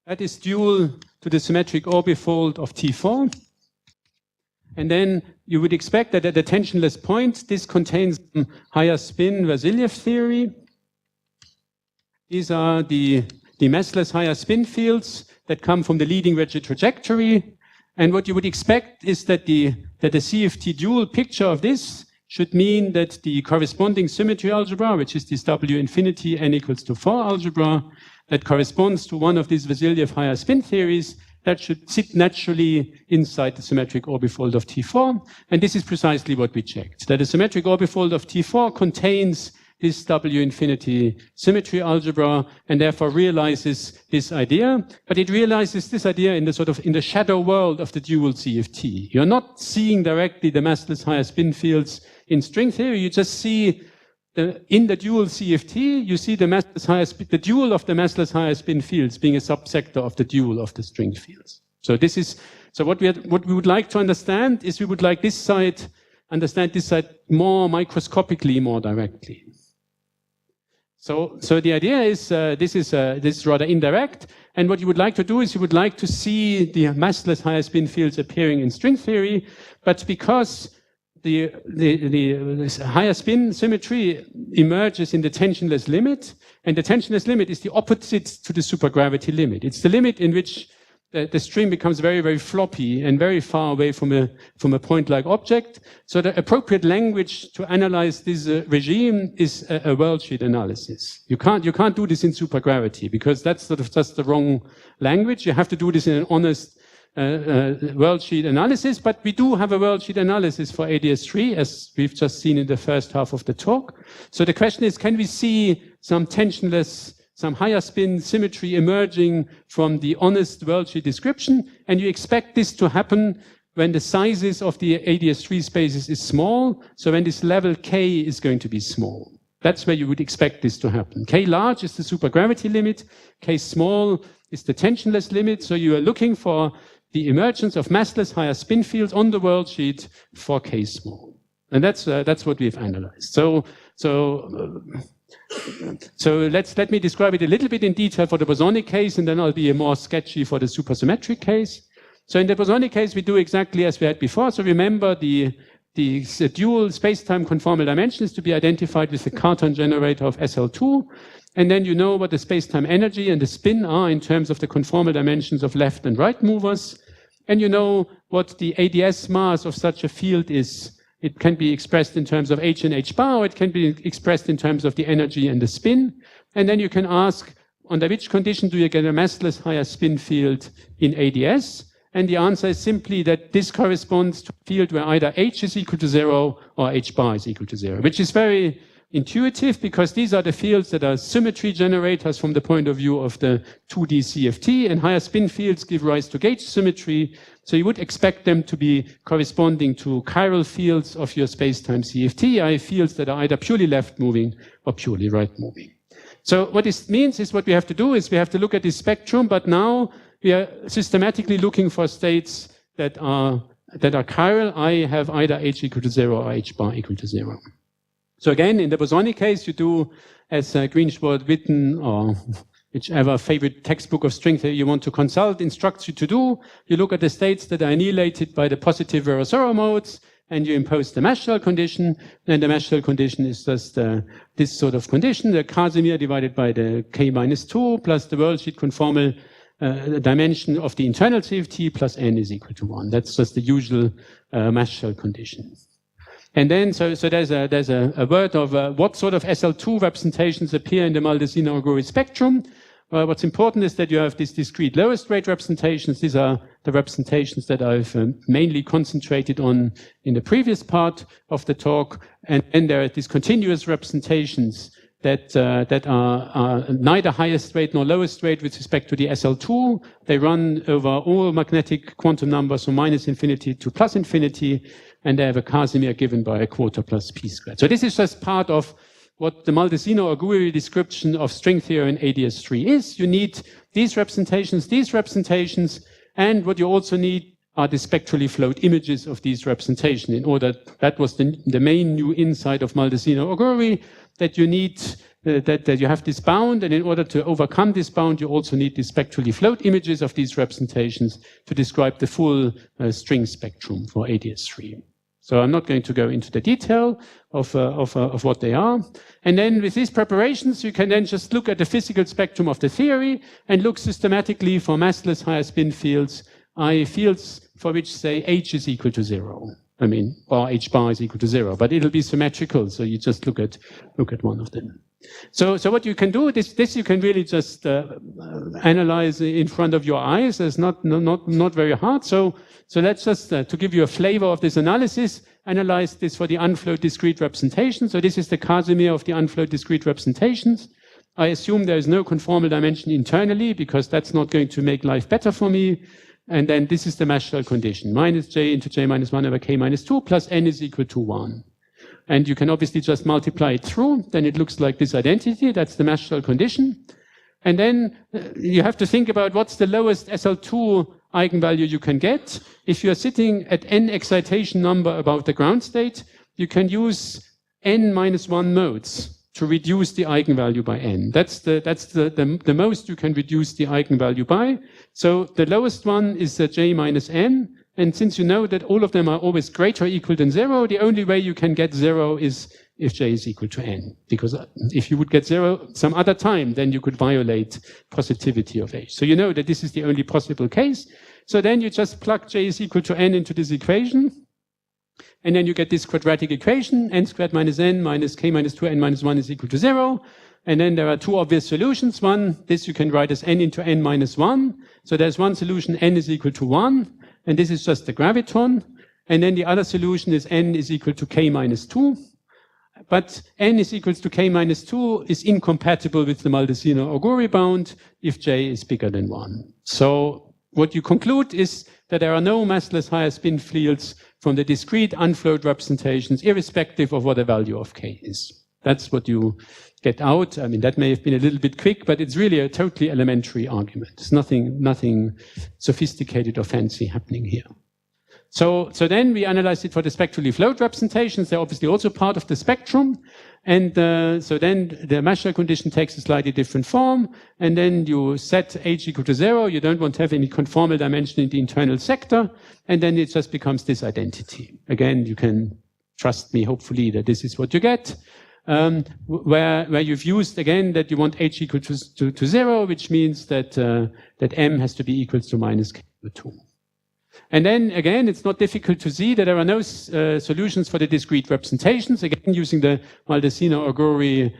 that is dual to the symmetric orbifold of T4. And then you would expect that at the tensionless point, this contains higher spin Vasiljev theory. These are the massless higher spin fields that come from the leading rigid trajectory. And what you would expect is that the CFT dual picture of this should mean that the corresponding symmetry algebra, which is this W infinity n equals to 4 algebra, that corresponds to one of these Vasiljev higher spin theories, that should sit naturally inside the symmetric orbifold of T4. And this is precisely what we checked, that the symmetric orbifold of T4 contains this W infinity symmetry algebra and therefore realizes this idea, but it realizes this idea in the shadow world of the dual CFT. You're not seeing directly the massless higher spin fields in string theory, you just see in the dual CFT, you see the dual of the massless higher spin fields being a subsector of the dual of the string fields. So what we would like to understand is we would like understand this side more microscopically, more directly. So the idea is this is rather indirect, and what you would like to do is you would like to see the massless higher spin fields appearing in string theory, but because the higher spin symmetry emerges in the tensionless limit, and the tensionless limit is the opposite to the supergravity limit. It's the limit in which the string becomes very, very floppy and very far away from a point-like object. So the appropriate language to analyze this regime is a worldsheet analysis. You can't do this in supergravity because that's sort of just the wrong language. You have to do this in an honest worldsheet analysis, but we do have a worldsheet analysis for AdS3, as we've just seen in the first half of the talk. So the question is, can we see some tensionless, some higher spin symmetry emerging from the honest worldsheet description? And you expect this to happen when the sizes of the AdS3 spaces is small, so when this level K is going to be small. That's where you would expect this to happen. K large is the supergravity limit, K small is the tensionless limit, so you are looking for the emergence of massless higher spin fields on the worldsheet for K small. And that's what we've analyzed. So let me describe it a little bit in detail for the bosonic case, and then I'll be more sketchy for the supersymmetric case. So in the bosonic case, we do exactly as we had before. So remember the dual space-time conformal dimension is to be identified with the Cartan generator of SL2. And then you know what the space-time energy and the spin are in terms of the conformal dimensions of left and right movers. And you know what the AdS mass of such a field is. It can be expressed in terms of h and h bar, or it can be expressed in terms of the energy and the spin. And then you can ask, under which condition do you get a massless higher spin field in AdS? And the answer is simply that this corresponds to a field where either h is equal to 0 or h bar is equal to 0, which is very, intuitive because these are the fields that are symmetry generators from the point of view of the 2D CFT, and higher spin fields give rise to gauge symmetry. So you would expect them to be corresponding to chiral fields of your space-time CFT, i.e. fields that are either purely left-moving or purely right-moving. So what this means is what we have to do is we have to look at this spectrum, but now we are systematically looking for states that are chiral, i.e. have either h equal to 0 or h bar equal to 0. So again, in the bosonic case, you do as Greenschwart, Witten, or whichever favorite textbook of string theory you want to consult instructs you to do. You look at the states that are annihilated by the positive Virasoro modes, and you impose the mesh shell condition. And the mesh shell condition is just this sort of condition, the Casimir divided by the k minus 2 plus the worldsheet conformal dimension of the internal CFT plus n is equal to 1. That's just the usual mesh shell condition. And then, so there's a word of what sort of SL2 representations appear in the Maldacena-Ooguri spectrum. What's important is that you have these discrete lowest rate representations. These are the representations that I've mainly concentrated on in the previous part of the talk. And then there are these continuous representations that are neither highest rate nor lowest rate with respect to the SL2. They run over all magnetic quantum numbers from minus infinity to plus infinity, and they have a Casimir given by a quarter plus p squared. So this is just part of what the Maldacena-Ooguri description of string theory in AdS3 is. You need these representations, and what you also need are the spectrally flowed images of these representations. In order, that was the main new insight of Maldacena-Ooguri, that you need that you have this bound, and in order to overcome this bound, you also need the spectrally flowed images of these representations to describe the full string spectrum for AdS3. So I'm not going to go into the detail of what they are. And then with these preparations, you can then just look at the physical spectrum of the theory and look systematically for massless higher spin fields, i.e. fields for which, say, h is equal to 0. I mean, or h bar is equal to 0, but it'll be symmetrical. So you just look at one of them. So what you can do, this you can really just analyze in front of your eyes. It's not very hard. So let's just, to give you a flavor of this analysis, analyze this for the unflowed discrete representation. So this is the Casimir of the unflowed discrete representations. I assume there is no conformal dimension internally because that's not going to make life better for me. And then this is the mesh shell condition, minus j into j minus 1 over k minus 2 plus n is equal to 1. And you can obviously just multiply it through. Then it looks like this identity. That's the mesh shell condition. And then you have to think about what's the lowest SL2 eigenvalue you can get. If you're sitting at n excitation number above the ground state, you can use n minus 1 modes to reduce the eigenvalue by n. That's the most you can reduce the eigenvalue by. So the lowest one is j minus n. And since you know that all of them are always greater or equal than 0, the only way you can get 0 is if j is equal to n. Because if you would get 0 some other time, then you could violate positivity of h. So you know that this is the only possible case. So then you just plug j is equal to n into this equation. And then you get this quadratic equation, n squared minus n minus k minus 2n minus 1 is equal to 0. And then there are two obvious solutions. One, this you can write as n into n minus 1. So there's one solution, n is equal to 1. And this is just the graviton. And then the other solution is n is equal to k minus 2. But n is equal to k minus 2 is incompatible with the Maldacena-Ooguri bound if j is bigger than 1. So what you conclude is that there are no massless higher spin fields from the discrete unflowed representations, irrespective of what the value of k is. That's what you get out. I mean, that may have been a little bit quick, but it's really a totally elementary argument. There's nothing sophisticated or fancy happening here. So then we analyzed it for the spectrally flowed representations. They're obviously also part of the spectrum. And so then the mesh shell condition takes a slightly different form. And then you set h equal to 0. You don't want to have any conformal dimension in the internal sector. And then it just becomes this identity. Again, you can trust me, hopefully, that this is what you get. Where you've used, again, that you want h equal to 0, which means that m has to be equal to minus k over 2. And then, again, it's not difficult to see that there are no solutions for the discrete representations, again, using the Maldacena-Ooguri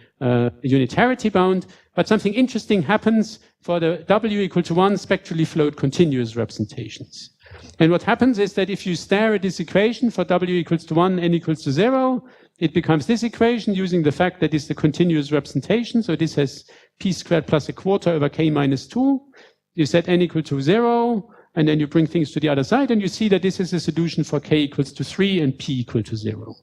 unitarity bound. But something interesting happens for the w equal to 1 spectrally flowed continuous representations. And what happens is that if you stare at this equation for w equals to 1, n equals to 0, it becomes this equation using the fact that it's the continuous representation. So this has p squared plus a quarter over k minus 2. You set n equal to 0, and then you bring things to the other side, and you see that this is a solution for k equals to 3 and p equal to 0.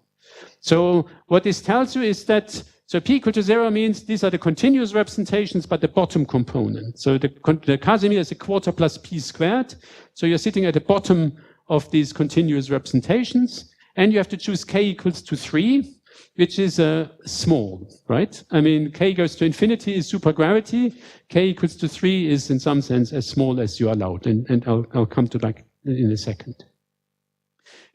So what this tells you is that, so p equal to 0 means these are the continuous representations, but the bottom component. So the Casimir is a quarter plus p squared. So you're sitting at the bottom of these continuous representations, and you have to choose k equals to 3, which is small, right? I mean, k goes to infinity is supergravity. K equals to 3 is in some sense as small as you are allowed, and I'll come to that in a second.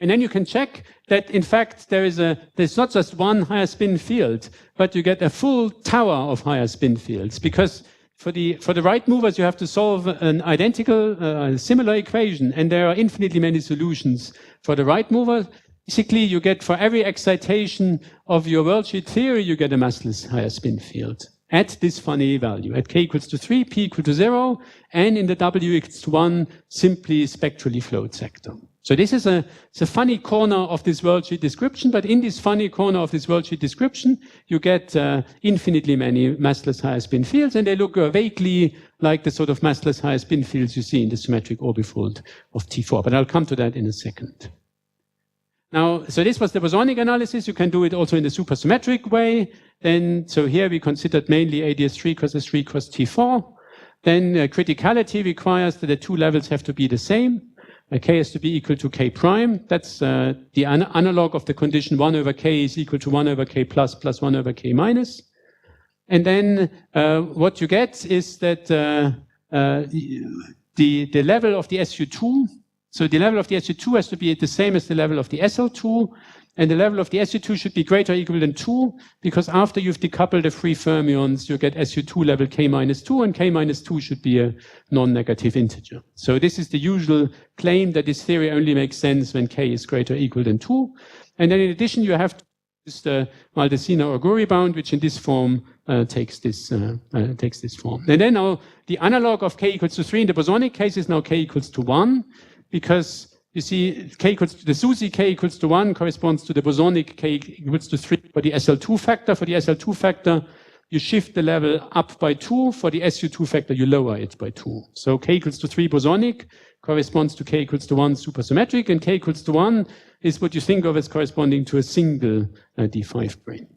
And then you can check that, in fact, there's not just one higher spin field, but you get a full tower of higher spin fields, because for the right movers, you have to solve an identical, similar equation, and there are infinitely many solutions. For the right mover, basically, you get for every excitation of your worldsheet theory, you get a massless higher spin field at this funny value. At k equals to 3, p equal to 0, and in the w equals to 1, simply spectrally flowed sector. So this is a funny corner of this worldsheet description, but in this funny corner of this worldsheet description, you get infinitely many massless higher spin fields, and they look vaguely like the sort of massless higher spin fields you see in the symmetric orbifold of T4, but I'll come to that in a second. Now, so this was the bosonic analysis. You can do it also in the supersymmetric way. Then, so here we considered mainly AdS3 cross S3 cross T4. Then criticality requires that the two levels have to be the same. K has to be equal to K prime. That's the analog of the condition 1 over K is equal to 1 over K plus 1 over K minus. And then what you get is that the level of the SU2, so the level of the SU2 has to be the same as the level of the SL2, and the level of the SU2 should be greater or equal than 2, because after you've decoupled the free fermions, you get SU2 level K minus 2, and K minus 2 should be a non-negative integer. So this is the usual claim that this theory only makes sense when K is greater or equal than 2. And then in addition, you have to use the Maldacena or Guri bound, which in this form takes this form. And then now the analog of K equals to 3 in the bosonic case is now K equals to 1, because you see, K equals to the SUSY K equals to 1 corresponds to the bosonic K equals to 3 for the SL2 factor. For the SL2 factor, you shift the level up by 2. For the SU2 factor, you lower it by 2. So K equals to 3 bosonic corresponds to K equals to 1 supersymmetric, and K equals to 1 is what you think of as corresponding to a single D5 brane,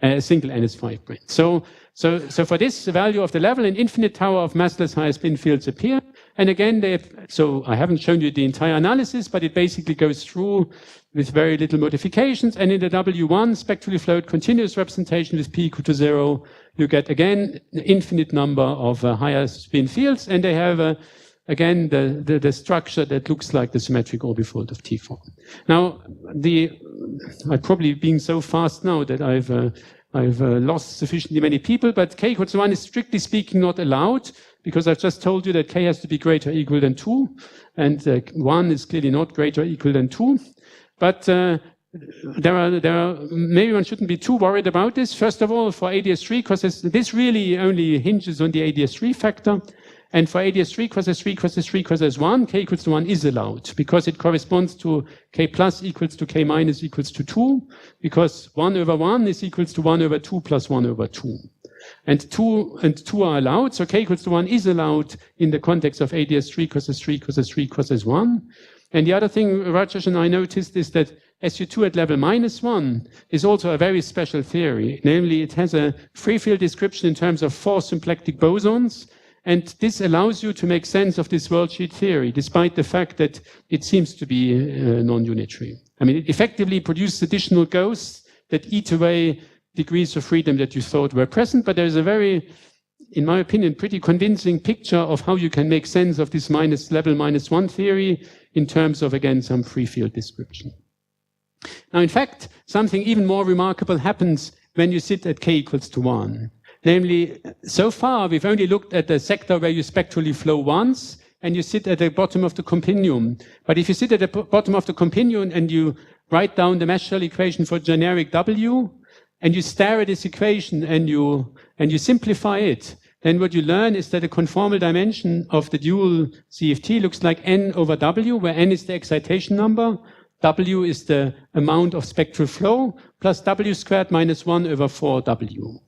a single NS5 brane. So for this value of the level, an infinite tower of massless higher spin fields appear. And again, so I haven't shown you the entire analysis, but it basically goes through with very little modifications. And in the W1 spectrally flowed continuous representation with p equal to 0, you get again an infinite number of higher spin fields, and they have again the structure that looks like the symmetric orbifold of T4. Now, I'm probably being so fast now that I've lost sufficiently many people, but K equals to 1 is strictly speaking not allowed, because I've just told you that K has to be greater or equal than 2, and 1 is clearly not greater or equal than 2. But there are, maybe one shouldn't be too worried about this. First of all, for AdS3, because this really only hinges on the AdS3 factor. And for AdS3 cross S3 cross S3 cross S1, K equals to 1 is allowed, because it corresponds to K plus equals to K minus equals to 2, because 1 over 1 is equals to 1 over 2 plus 1 over 2. And 2 are allowed, so K equals to 1 is allowed in the context of AdS3 cross S3 cross S3 cross S1. And the other thing Rajesh and I noticed is that SU2 at level -1 is also a very special theory. Namely, it has a free field description in terms of 4 symplectic bosons, and this allows you to make sense of this worldsheet theory, despite the fact that it seems to be non-unitary. I mean, it effectively produces additional ghosts that eat away degrees of freedom that you thought were present, but there's a very, in my opinion, pretty convincing picture of how you can make sense of this level -1 theory in terms of, again, some free field description. Now, in fact, something even more remarkable happens when you sit at K equals to 1. Namely, so far, we've only looked at the sector where you spectrally flow once, and you sit at the bottom of the continuum. But if you sit at the bottom of the continuum and you write down the mesh shell equation for generic W, and you stare at this equation and you simplify it, then what you learn is that the conformal dimension of the dual CFT looks like n over w, where n is the excitation number, w is the amount of spectral flow, plus w squared minus 1 over 4w.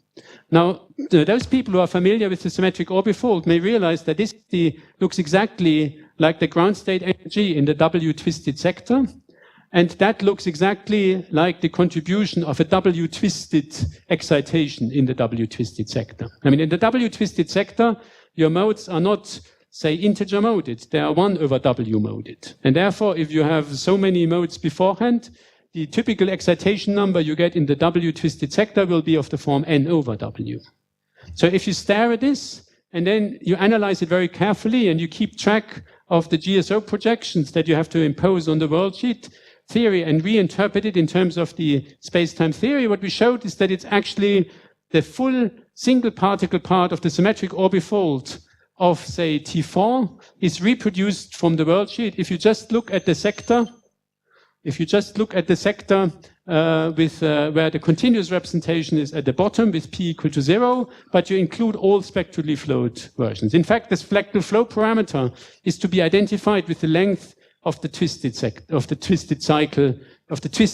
Now, those people who are familiar with the symmetric orbifold may realize that this looks exactly like the ground state energy in the W-twisted sector. And that looks exactly like the contribution of a W-twisted excitation in the W-twisted sector. I mean, in the W-twisted sector, your modes are not, say, integer moded. They are 1 over W moded. And therefore, if you have so many modes beforehand, the typical excitation number you get in the W-twisted sector will be of the form n over W. So if you stare at this, and then you analyze it very carefully, and you keep track of the GSO projections that you have to impose on the worldsheet theory and reinterpret it in terms of the space-time theory, what we showed is that it's actually the full single particle part of the symmetric orbifold of, say, T4 is reproduced from the worldsheet. If you just look at the sector, with where the continuous representation is at the bottom with p equal to 0, but you include all spectrally flowed versions. In fact, the spectral flow parameter is to be identified with the length of the twist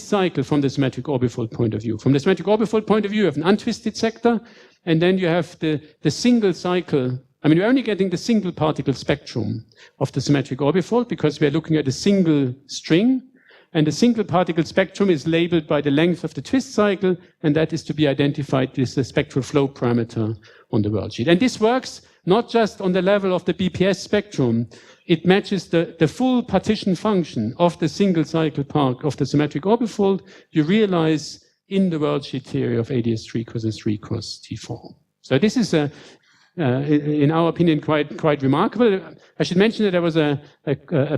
cycle from the symmetric orbifold point of view. From the symmetric orbifold point of view, you have an untwisted sector, and then you have the single cycle. I mean, we're only getting the single particle spectrum of the symmetric orbifold because we're looking at a single string, and the single particle spectrum is labeled by the length of the twist cycle, and that is to be identified with the spectral flow parameter on the worldsheet. And this works not just on the level of the BPS spectrum, it matches the full partition function of the single cycle part of the symmetric orbifold you realize in the worldsheet theory of AdS3 cross S3 cross T4. So this is in our opinion, quite remarkable. I should mention that there was a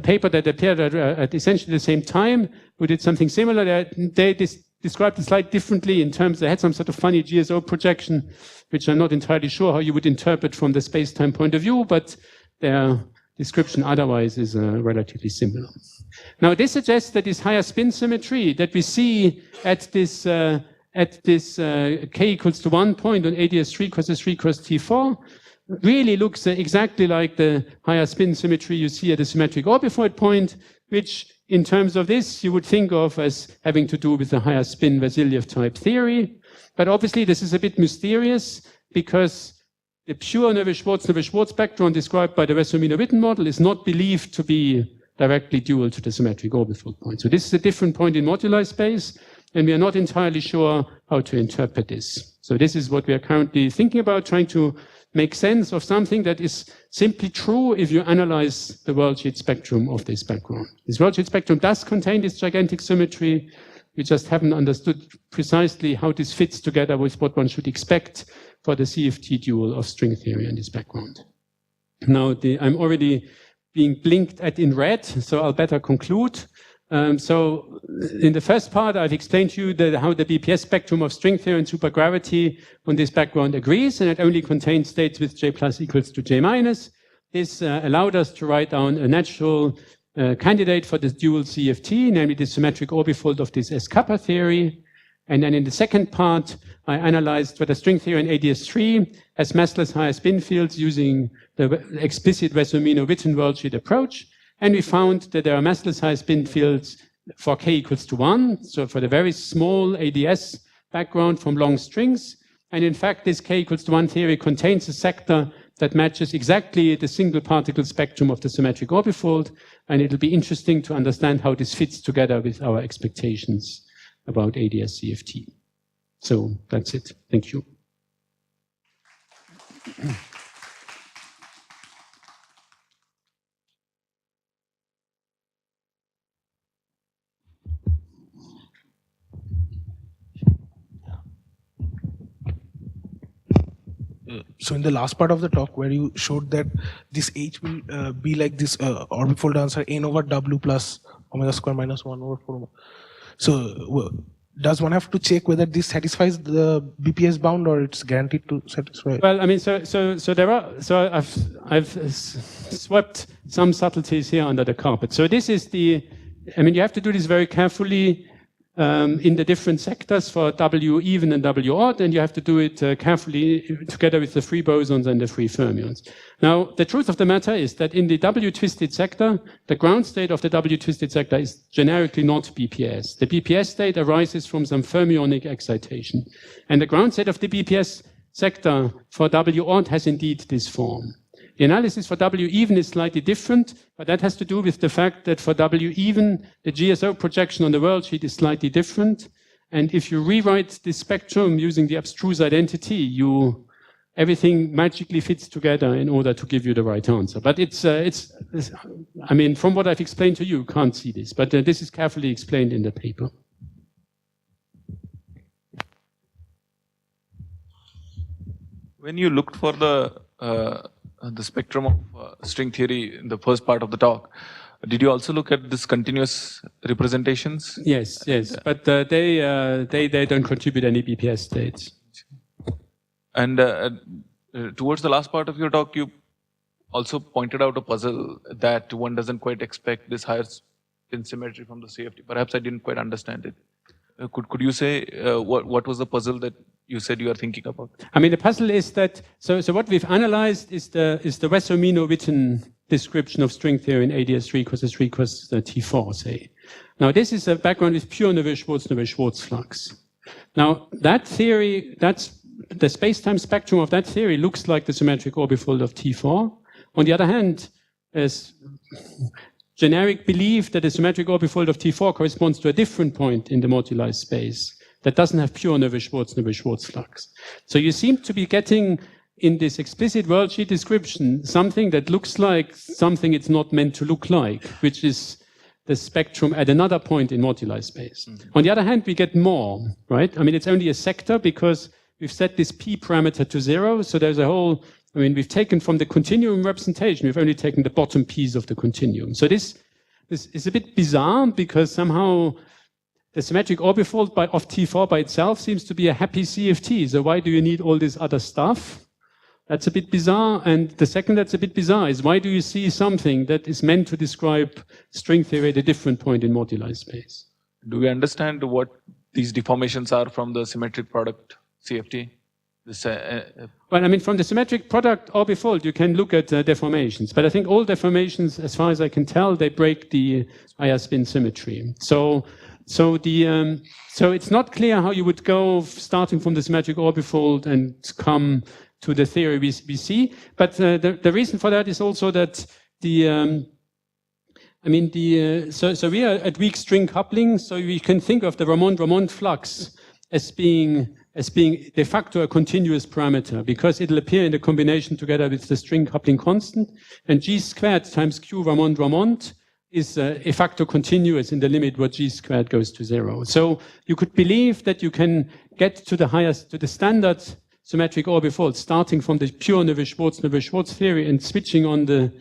paper that appeared at essentially the same time who did something similar. They described it slightly differently in terms they had some sort of funny GSO projection, which I'm not entirely sure how you would interpret from the space-time point of view, but their description otherwise is relatively similar. Now, this suggests that this higher spin symmetry that we see at this k equals to 1 point on AdS3 cross S3 cross T4 really looks exactly like the higher spin symmetry you see at the symmetric orbifold point, which in terms of this you would think of as having to do with the higher spin Vasilyev type theory. But obviously this is a bit mysterious because the pure Neveu-Schwarz spectron described by the Wessel-Witten model is not believed to be directly dual to the symmetric orbifold point. So this is a different point in moduli space, and we are not entirely sure how to interpret this. So this is what we are currently thinking about, trying to make sense of something that is simply true if you analyze the worldsheet spectrum of this background. This worldsheet spectrum does contain this gigantic symmetry. We just haven't understood precisely how this fits together with what one should expect for the CFT dual of string theory and this background. Now, I'm already being blinked at in red, so I'll better conclude. So in the first part, I've explained to you how the BPS spectrum of string theory and supergravity on this background agrees, and it only contains states with J plus equals to J minus. This allowed us to write down a natural candidate for this dual CFT, namely the symmetric orbifold of this S-kappa theory. And then in the second part, I analyzed whether string theory and AdS3 has massless higher spin fields using the explicit Wessel-Witten worldsheet approach. And we found that there are massless high spin fields for k equals to 1, so for the very small AdS background from long strings. And in fact, this k equals to 1 theory contains a sector that matches exactly the single particle spectrum of the symmetric orbifold. And it'll be interesting to understand how this fits together with our expectations about AdS CFT. So that's it. Thank you. So in the last part of the talk where you showed that this H will be like this orbifold answer n over W plus omega square minus 1 over 4. So does one have to check whether this satisfies the BPS bound or it's guaranteed to satisfy? Well, I mean, I've swept some subtleties here under the carpet. So this is I mean, you have to do this very carefully. in the different sectors for W even and W odd, and you have to do it carefully together with the free bosons and the free fermions. Now, the truth of the matter is that in the W twisted sector, the ground state of the W twisted sector is generically not BPS. The BPS state arises from some fermionic excitation. And the ground state of the BPS sector for W odd has indeed this form. The analysis for W even is slightly different, but that has to do with the fact that for W even, the GSO projection on the world sheet is slightly different. And if you rewrite this spectrum using the abstruse identity, everything magically fits together in order to give you the right answer. But I mean, from what I've explained to you can't see this, but this is carefully explained in the paper. When you looked for the spectrum of string theory in the first part of the talk, did you also look at this continuous representations? Yes, but they don't contribute any BPS states. And towards the last part of your talk, you also pointed out a puzzle that one doesn't quite expect this higher spin symmetry from the CFT. Perhaps I didn't quite understand it. Could you say what was the puzzle that you said you are thinking about? I mean, the puzzle is that, so what we've analyzed is the Wessel-Mino-Witten description of string theory in AdS3 cos S3 cos T4, say. Now, this is a background with pure Neveu-Schwarz flux. Now, that theory, the space-time spectrum of that theory looks like the symmetric orbifold of T4. On the other hand, there's generic belief that the symmetric orbifold of T4 corresponds to a different point in the moduli space that doesn't have pure Neveu-Schwarz flux. So you seem to be getting in this explicit worldsheet description something that looks like something it's not meant to look like, which is the spectrum at another point in moduli space. Mm-hmm. On the other hand, we get more, right? I mean, it's only a sector because we've set this P parameter to 0. So there's a whole, I mean, we've taken from the continuum representation, we've only taken the bottom piece of the continuum. So this is a bit bizarre because somehow the symmetric orbifold of T4 by itself seems to be a happy CFT. So why do you need all this other stuff? That's a bit bizarre. And the second that's a bit bizarre is why do you see something that is meant to describe string theory at a different point in moduli space? Do we understand what these deformations are from the symmetric product CFT? Well, I mean, from the symmetric product orbifold, you can look at deformations. But I think all deformations, as far as I can tell, they break the higher spin symmetry. So it's not clear how you would go starting from the symmetric orbifold and come to the theory we see. But the reason for that is also that so we are at weak string coupling, so we can think of the Ramond flux as being de facto a continuous parameter because it'll appear in the combination together with the string coupling constant, and G squared times Q Ramond is de facto continuous in the limit where G squared goes to 0. So you could believe that you can get to the standard symmetric orbifold starting from the pure Neveu-Schwarz theory and switching on the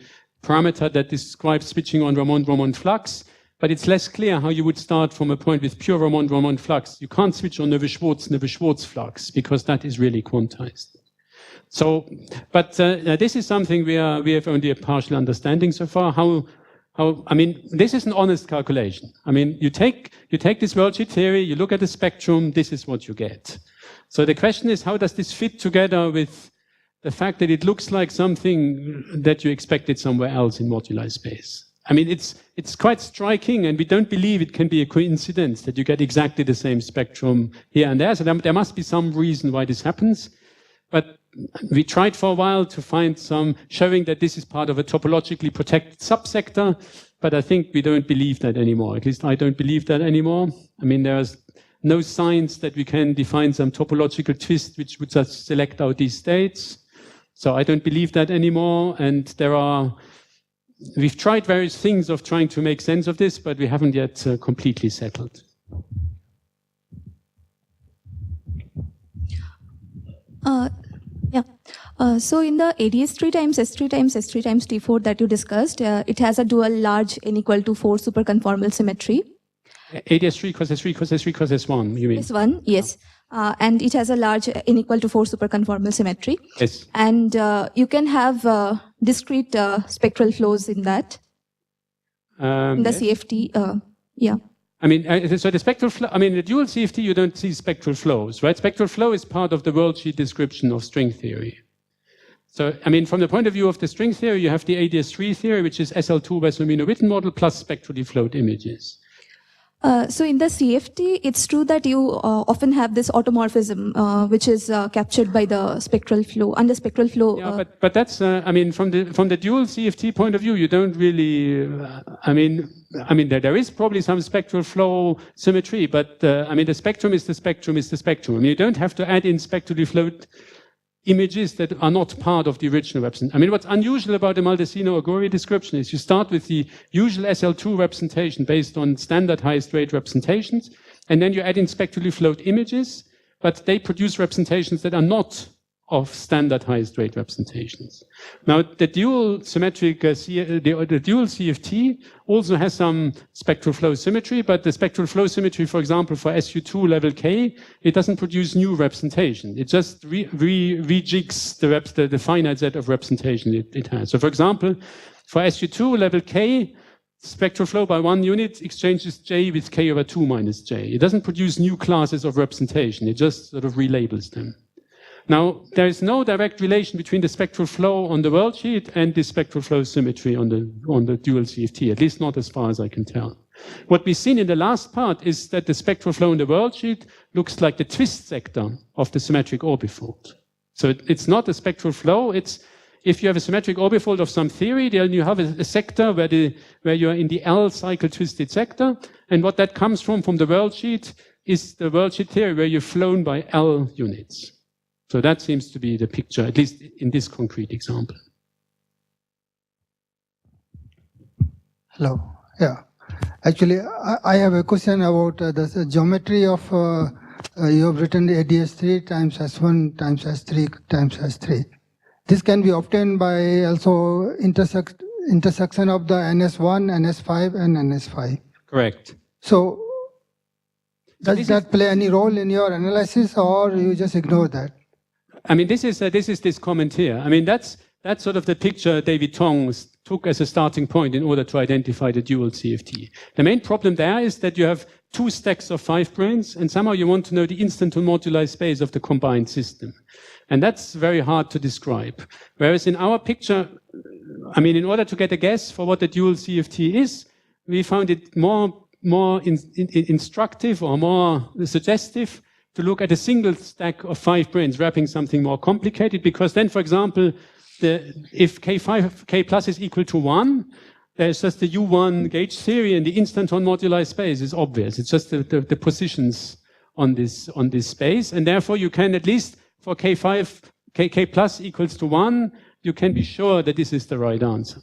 parameter that describes switching on Ramond flux. But it's less clear how you would start from a point with pure Ramond flux. You can't switch on Neveu-Schwarz flux because that is really quantized. So, but this is something we have only a partial understanding so far. I mean, this is an honest calculation. I mean, you take this worldsheet theory, you look at the spectrum, this is what you get. So the question is, how does this fit together with the fact that it looks like something that you expected somewhere else in moduli space? I mean, it's quite striking, and we don't believe it can be a coincidence that you get exactly the same spectrum here and there. So there must be some reason why this happens. But we tried for a while to find some showing that this is part of a topologically protected subsector, but I think we don't believe that anymore. At least I don't believe that anymore. I mean, there's no signs that we can define some topological twist which would just select out these states. So I don't believe that anymore. And we've tried various things of trying to make sense of this, but we haven't yet completely settled. So in the AdS3 times S3 times S3 times T4 that you discussed, it has a dual large n equal to 4 superconformal symmetry. AdS3 cos S3 cos S3 cos S1, you mean? S1, yes. And it has a large n equal to 4 superconformal symmetry. Yes. And you can have discrete spectral flows in that, in the yes. CFT, yeah. I mean, so the spectral flow, I mean, the dual CFT, you don't see spectral flows, right? Spectral flow is part of the worldsheet description of string theory. So, I mean, from the point of view of the string theory, you have the AdS3 theory, which is SL2 Wessel-Witten model plus spectrally flowed images. So in the CFT, it's true that you often have this automorphism, which is captured by the spectral flow, under spectral flow. Yeah, but that's, I mean, from the dual CFT point of view, you don't really, I mean, there is probably some spectral flow symmetry, but I mean, the spectrum is the spectrum is the spectrum. I mean, you don't have to add in spectrally flowed images that are not part of the original representation. I mean, what's unusual about the Maldaceno-Agori description is you start with the usual SL2 representation based on standardized rate representations, and then you add in spectrally flowed images, but they produce representations that are not of standardized rate representations. Now, the dual symmetric, the dual CFT also has some spectral flow symmetry, but the spectral flow symmetry, for example, for SU2 level K, it doesn't produce new representation. It just rejigs the finite set of representation it has. So, for example, for SU2 level K, spectral flow by 1 unit exchanges J with K over 2 minus J. It doesn't produce new classes of representation. It just sort of relabels them. Now, there is no direct relation between the spectral flow on the worldsheet and the spectral flow symmetry on the dual CFT, at least not as far as I can tell. What we've seen in the last part is that the spectral flow on the worldsheet looks like the twist sector of the symmetric orbifold. So it's not a spectral flow, it's if you have a symmetric orbifold of some theory, then you have a sector where you're in the L cycle twisted sector, and what that comes from the worldsheet is the worldsheet theory where you're flown by L units. So that seems to be the picture, at least in this concrete example. Hello. Yeah. Actually, I have a question about the geometry of, you have written the AdS3 times S1 times S3 times S3. This can be obtained by also intersection of the NS1, NS5 and NS5. Correct. So, does that play any role in your analysis, or you just ignore that? I mean, this is this comment here. I mean, that's sort of the picture David Tong took as a starting point in order to identify the dual CFT. The main problem there is that you have 2 stacks of 5 branes, and somehow you want to know the instanton-moduli space of the combined system. And that's very hard to describe. Whereas in our picture, I mean, in order to get a guess for what the dual CFT is, we found it more instructive or more suggestive to look at a single stack of 5 branes wrapping something more complicated, because then, for example, if K plus is equal to 1, there's just the U1 gauge theory, and the instanton moduli space is obvious. It's just the positions on this space, and therefore you can, at least for K plus equals to 1, you can be sure that this is the right answer.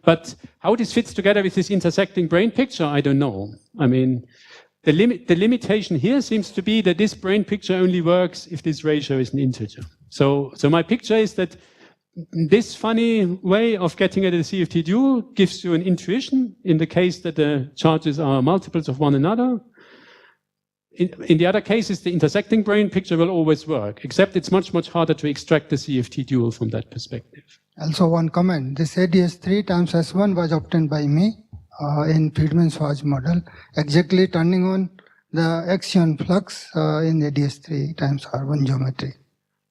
But how this fits together with this intersecting brane picture, I don't know. I mean, the limitation here seems to be that this brane picture only works if this ratio is an integer. So my picture is that this funny way of getting at a CFT dual gives you an intuition in the case that the charges are multiples of one another. In the other cases, the intersecting brane picture will always work, except it's much, much harder to extract the CFT dual from that perspective. Also, one comment. This AdS3 times S1 was obtained by me in Friedman-Schwarz model, exactly turning on the axion flux in AdS3 times R1 geometry.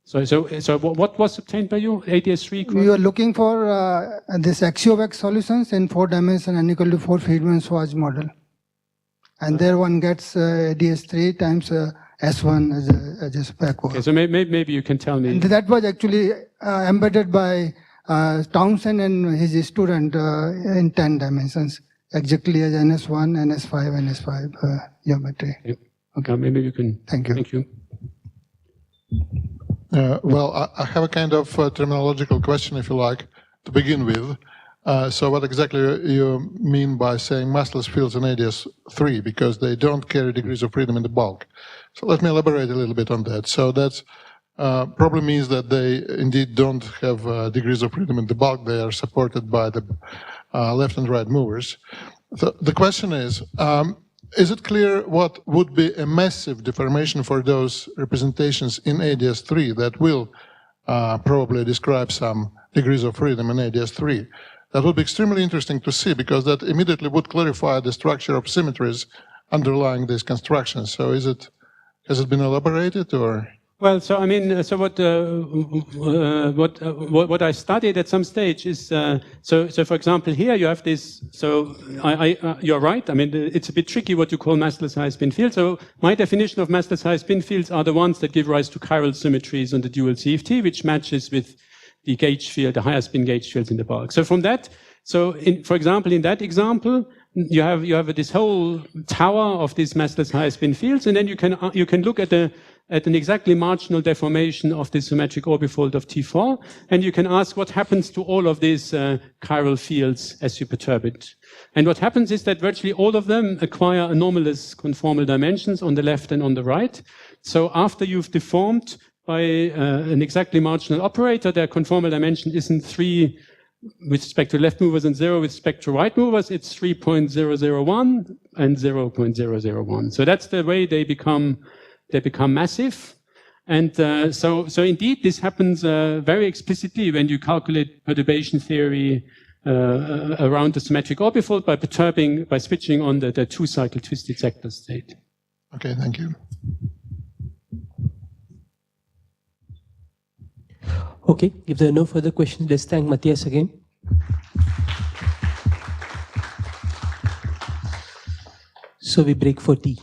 So what was obtained by you? AdS3? We were looking for this axiovac solutions in 4 dimension n equal to 4 Friedman-Schwarz model. And there one gets AdS3 times S1 as a spec. Okay, so maybe you can tell me. And that was actually embedded by Townsend and his student in 10 dimensions, exactly as NS1, NS5, NS5 geometry. Okay, maybe you can. Thank you. Thank you. Well, I have a kind of terminological question, if you like, to begin with. So what exactly you mean by saying massless fields in AdS3, because they don't carry degrees of freedom in the bulk? So let me elaborate a little bit on that. So that's probably means that they indeed don't have degrees of freedom in the bulk. They are supported by the left and right movers. So the question is it clear what would be a massive deformation for those representations in AdS3 that will probably describe some degrees of freedom in AdS3? That would be extremely interesting to see, because that immediately would clarify the structure of symmetries underlying these constructions. So has it been elaborated or? Well, so I mean, so what I studied at some stage is so for example here you have this. So you're right. I mean, it's a bit tricky what you call massless high spin field. So my definition of massless high spin fields are the ones that give rise to chiral symmetries on the dual CFT, which matches with the gauge field, the higher spin gauge fields in the bulk. So from that, for example, in that example, you have this whole tower of these massless high spin fields, and then you can look at an exactly marginal deformation of the symmetric orbifold of T4, and you can ask what happens to all of these chiral fields as you perturb it. And what happens is that virtually all of them acquire anomalous conformal dimensions on the left and on the right. So after you've deformed by an exactly marginal operator, their conformal dimension isn't 3 with respect to left movers and 0 with respect to right movers, it's 3.001 and 0.001. So that's the way they become massive. And so indeed, this happens very explicitly when you calculate perturbation theory around the symmetric orbifold by switching on the two-cycle twisted sector state. Okay, thank you. Okay, if there are no further questions, let's thank Matthias again. So we break for tea.